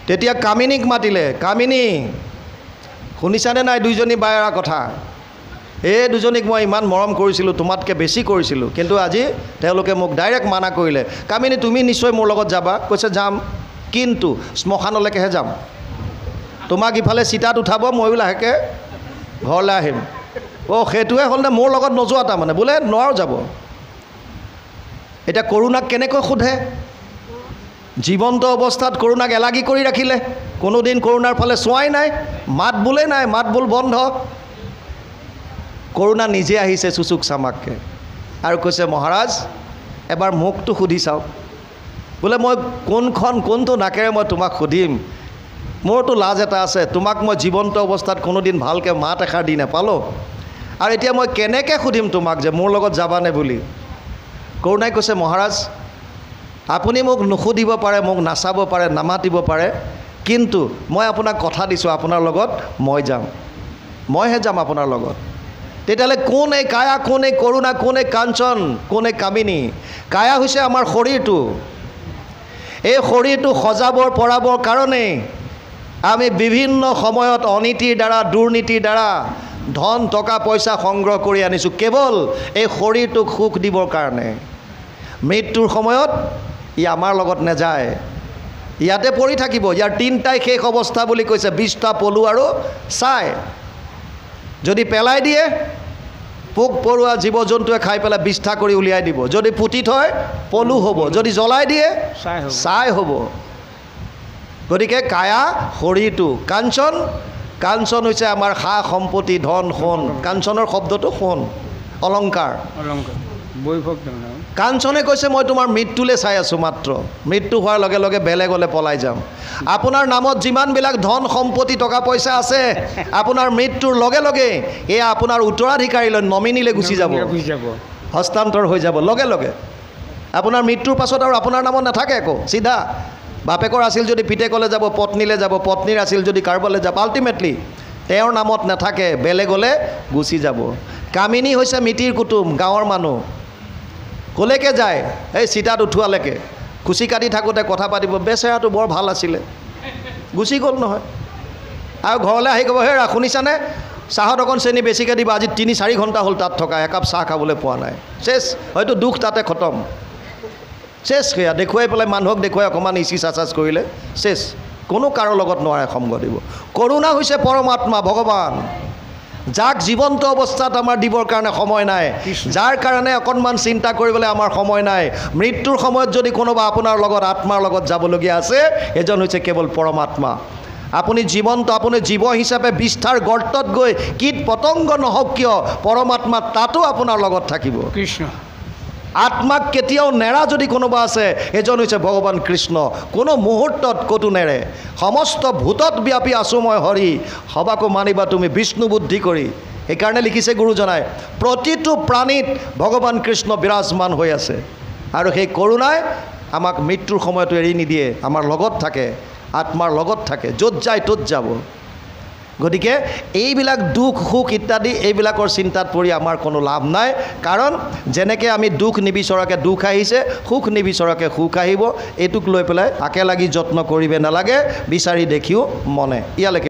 তেতিয়া কামিনীক মাতিলে, কামিনী শুনিছানে নাই দুইজনী বায়েৰাৰ কথা? এই দুজনীক মই ইমান মৰম কৰিছিলোঁ, তোমাতকৈ বেছি কৰিছিলোঁ, কিন্তু আজি তেওঁলোকে মোক ডাইৰেক্ট মানা কৰিলে। কামিনী তুমি নিশ্চয় মোৰ লগত যাবা? কৈছে যাম, কিন্তু শ্মশানলৈকেহে যাম, তোমাক ইফালে চিতাত উঠাব, ময়ো লাহেকৈ ঘৰলৈ আহিম। অ' সেইটোৱে হ'লনে? মোৰ লগত নোযোৱা তাৰমানে? বোলে নোৱাৰো যাব। এতিয়া কৰুণাক কেনেকৈ সোধে? জীৱন্ত অৱস্থাত কৰুণাক এলাগি কৰি ৰাখিলে, কোনোদিন কৰুণাৰ ফালে চোৱাই নাই, মাত বোলেই নাই, মাত বোল বন্ধ। কৰুণা নিজে আহিছে চুচুক চামাককৈ আৰু কৈছে মহাৰাজ এবাৰ মোকতো সুধি চাওক। বোলে মই কোনটো নাকেৰে মই তোমাক সুধিম, মোৰতো লাজ এটা আছে, তোমাক মই জীৱন্ত অৱস্থাত কোনোদিন ভালকৈ মাত এষাৰ দি নাপালোঁ, আৰু এতিয়া মই কেনেকৈ সুধিম তোমাক যে মোৰ লগত যাবানে বুলি। কৰুণাই কৈছে মহাৰাজ আপুনি মোক নুসুধিব পাৰে, মোক নাচাব পাৰে, নামাতিব পাৰে, কিন্তু মই আপোনাক কথা দিছোঁ আপোনাৰ লগত মই যাম, মইহে যাম আপোনাৰ লগত। তেতিয়াহ'লে কোন এই কায়া, কোন এই কৰুণা, কোন এই কাঞ্চন, কোন এই কামিনী? কায়া হৈছে আমাৰ শৰীৰটো, এই শৰীৰটো সজাবৰ পৰাবৰ কাৰণেই আমি বিভিন্ন সময়ত অনীতিৰ দ্বাৰা দুৰ্নীতিৰ দ্বাৰা ধন টকা পইচা সংগ্ৰহ কৰি আনিছোঁ কেৱল এই শৰীৰটোক সুখ দিবৰ কাৰণে। মৃত্যুৰ সময়ত ই আমাৰ লগত নাযায়, ইয়াতে পৰি থাকিব। ইয়াৰ তিনিটাই শেষ অৱস্থা বুলি কৈছে, বিষ্ঠা, পলু আৰু ছাই। যদি পেলাই দিয়ে পোক পৰুৱা জীৱ জন্তুৱে খাই পেলাই বিষ্ঠা কৰি উলিয়াই দিব, যদি পুতি থয় পলু হ'ব, যদি জ্বলাই দিয়ে ছাই হ'ব। গতিকে কায়া শৰীৰটো, কাঞ্চন, কাঞ্চন হৈছে আমাৰ সা সম্পত্তি, ধন, সোণ। কাঞ্চনৰ শব্দটো সোণ, অলংকাৰ। কাঞ্চনে কৈছে মই তোমাৰ মৃত্যুলৈ চাই আছোঁ মাত্ৰ, মৃত্যু হোৱাৰ লগে লগে বেলেগলৈ পলাই যাম। আপোনাৰ নামত যিমানবিলাক ধন সম্পত্তি টকা পইচা আছে আপোনাৰ মৃত্যুৰ লগে লগে এয়া আপোনাৰ উত্তৰাধিকাৰীলৈ নমিনীলৈ গুচি যাব, হস্তান্তৰ হৈ যাব লগে লগে। আপোনাৰ মৃত্যুৰ পাছত আৰু আপোনাৰ নামত নাথাকে একো, চিধা বাপেকৰ আছিল যদি পিতেকলৈ যাব, পত্নীলৈ যাব, পত্নীৰ আছিল যদি কাৰোবালৈ যাব, আল্টিমেটলি তেওঁৰ নামত নাথাকে, বেলেগলৈ গুচি যাব। কামিনী হৈছে মিতিৰ কুটুম, গাঁৱৰ মানুহ। ক'লৈকে যায়? এই চিতাত উঠোৱালৈকে। খুচি কাটি থাকোঁতে কথা পাতিব, বেচেৰাটো বৰ ভাল আছিলে, গুচি গ'ল নহয়। আৰু ঘৰলৈ আহি ক'ব, হেৰা শুনিছানে, চাহত অকণ চেনি বেছিকৈ দিবা, আজি 3-4 ঘণ্টা হ'ল তাত থকা, একাপ চাহ খাবলৈ পোৱা নাই। চেছ, হয়তো দুখ তাতে খতম, চেছ। সেয়া দেখুৱাই পেলাই মানুহক দেখুৱাই অকণমান ইচি চাচাচ কৰিলে চেছ, কোনো কাৰো লগত নোৱাৰে সংগ দিব। কৰোণা হৈছে পৰমাত্মা, ভগৱান, যাক জীৱন্ত অৱস্থাত আমাৰ দিবৰ কাৰণে সময় নাই, যাৰ কাৰণে অকণমান চিন্তা কৰিবলৈ আমাৰ সময় নাই। মৃত্যুৰ সময়ত যদি কোনোবা আপোনাৰ লগত আত্মাৰ লগত যাবলগীয়া আছে, এজন হৈছে কেৱল পৰমাত্মা। আপুনি জীৱন্ত, আপুনি জীৱ হিচাপে বিষ্ঠাৰ গৰ্তত গৈ কীট পতংগ নহওক কিয় পৰমাত্মা তাতো আপোনাৰ লগত থাকিব। কৃষ্ণ আত্মাক কেতিয়াও নেৰা যদি কোনোবা আছে, এজন হৈছে ভগৱান কৃষ্ণ। কোনো মুহূৰ্তত ক'তো নেৰে। সমস্ত ভূতত ব্যাপী আছোঁ মই হৰি, সবাকো মানিবা তুমি বিষ্ণু বুদ্ধি কৰি। সেইকাৰণে লিখিছে গুৰুজনাই, প্ৰতিটো প্ৰাণীত ভগৱান কৃষ্ণ বিৰাজমান হৈ আছে। আৰু সেই কৰোণাই আমাক মৃত্যুৰ সময়তো এৰি নিদিয়ে, আমাৰ লগত থাকে, আত্মাৰ লগত থাকে, য'ত যায় ত'ত যাব। গতিকে এইবিলাক দুখ সুখ ইত্যাদি এইবিলাকৰ চিন্তাত পৰি আমাৰ কোনো লাভ নাই। কাৰণ যেনেকৈ আমি দুখ নিবিচৰাকৈ দুখ আহিছে, সুখ নিবিচৰাকৈ সুখ আহিব। এইটোক লৈ পেলাই আকে লাগি যত্ন কৰিব নালাগে, বিচাৰি দেখিও মনে। ইয়ালৈকে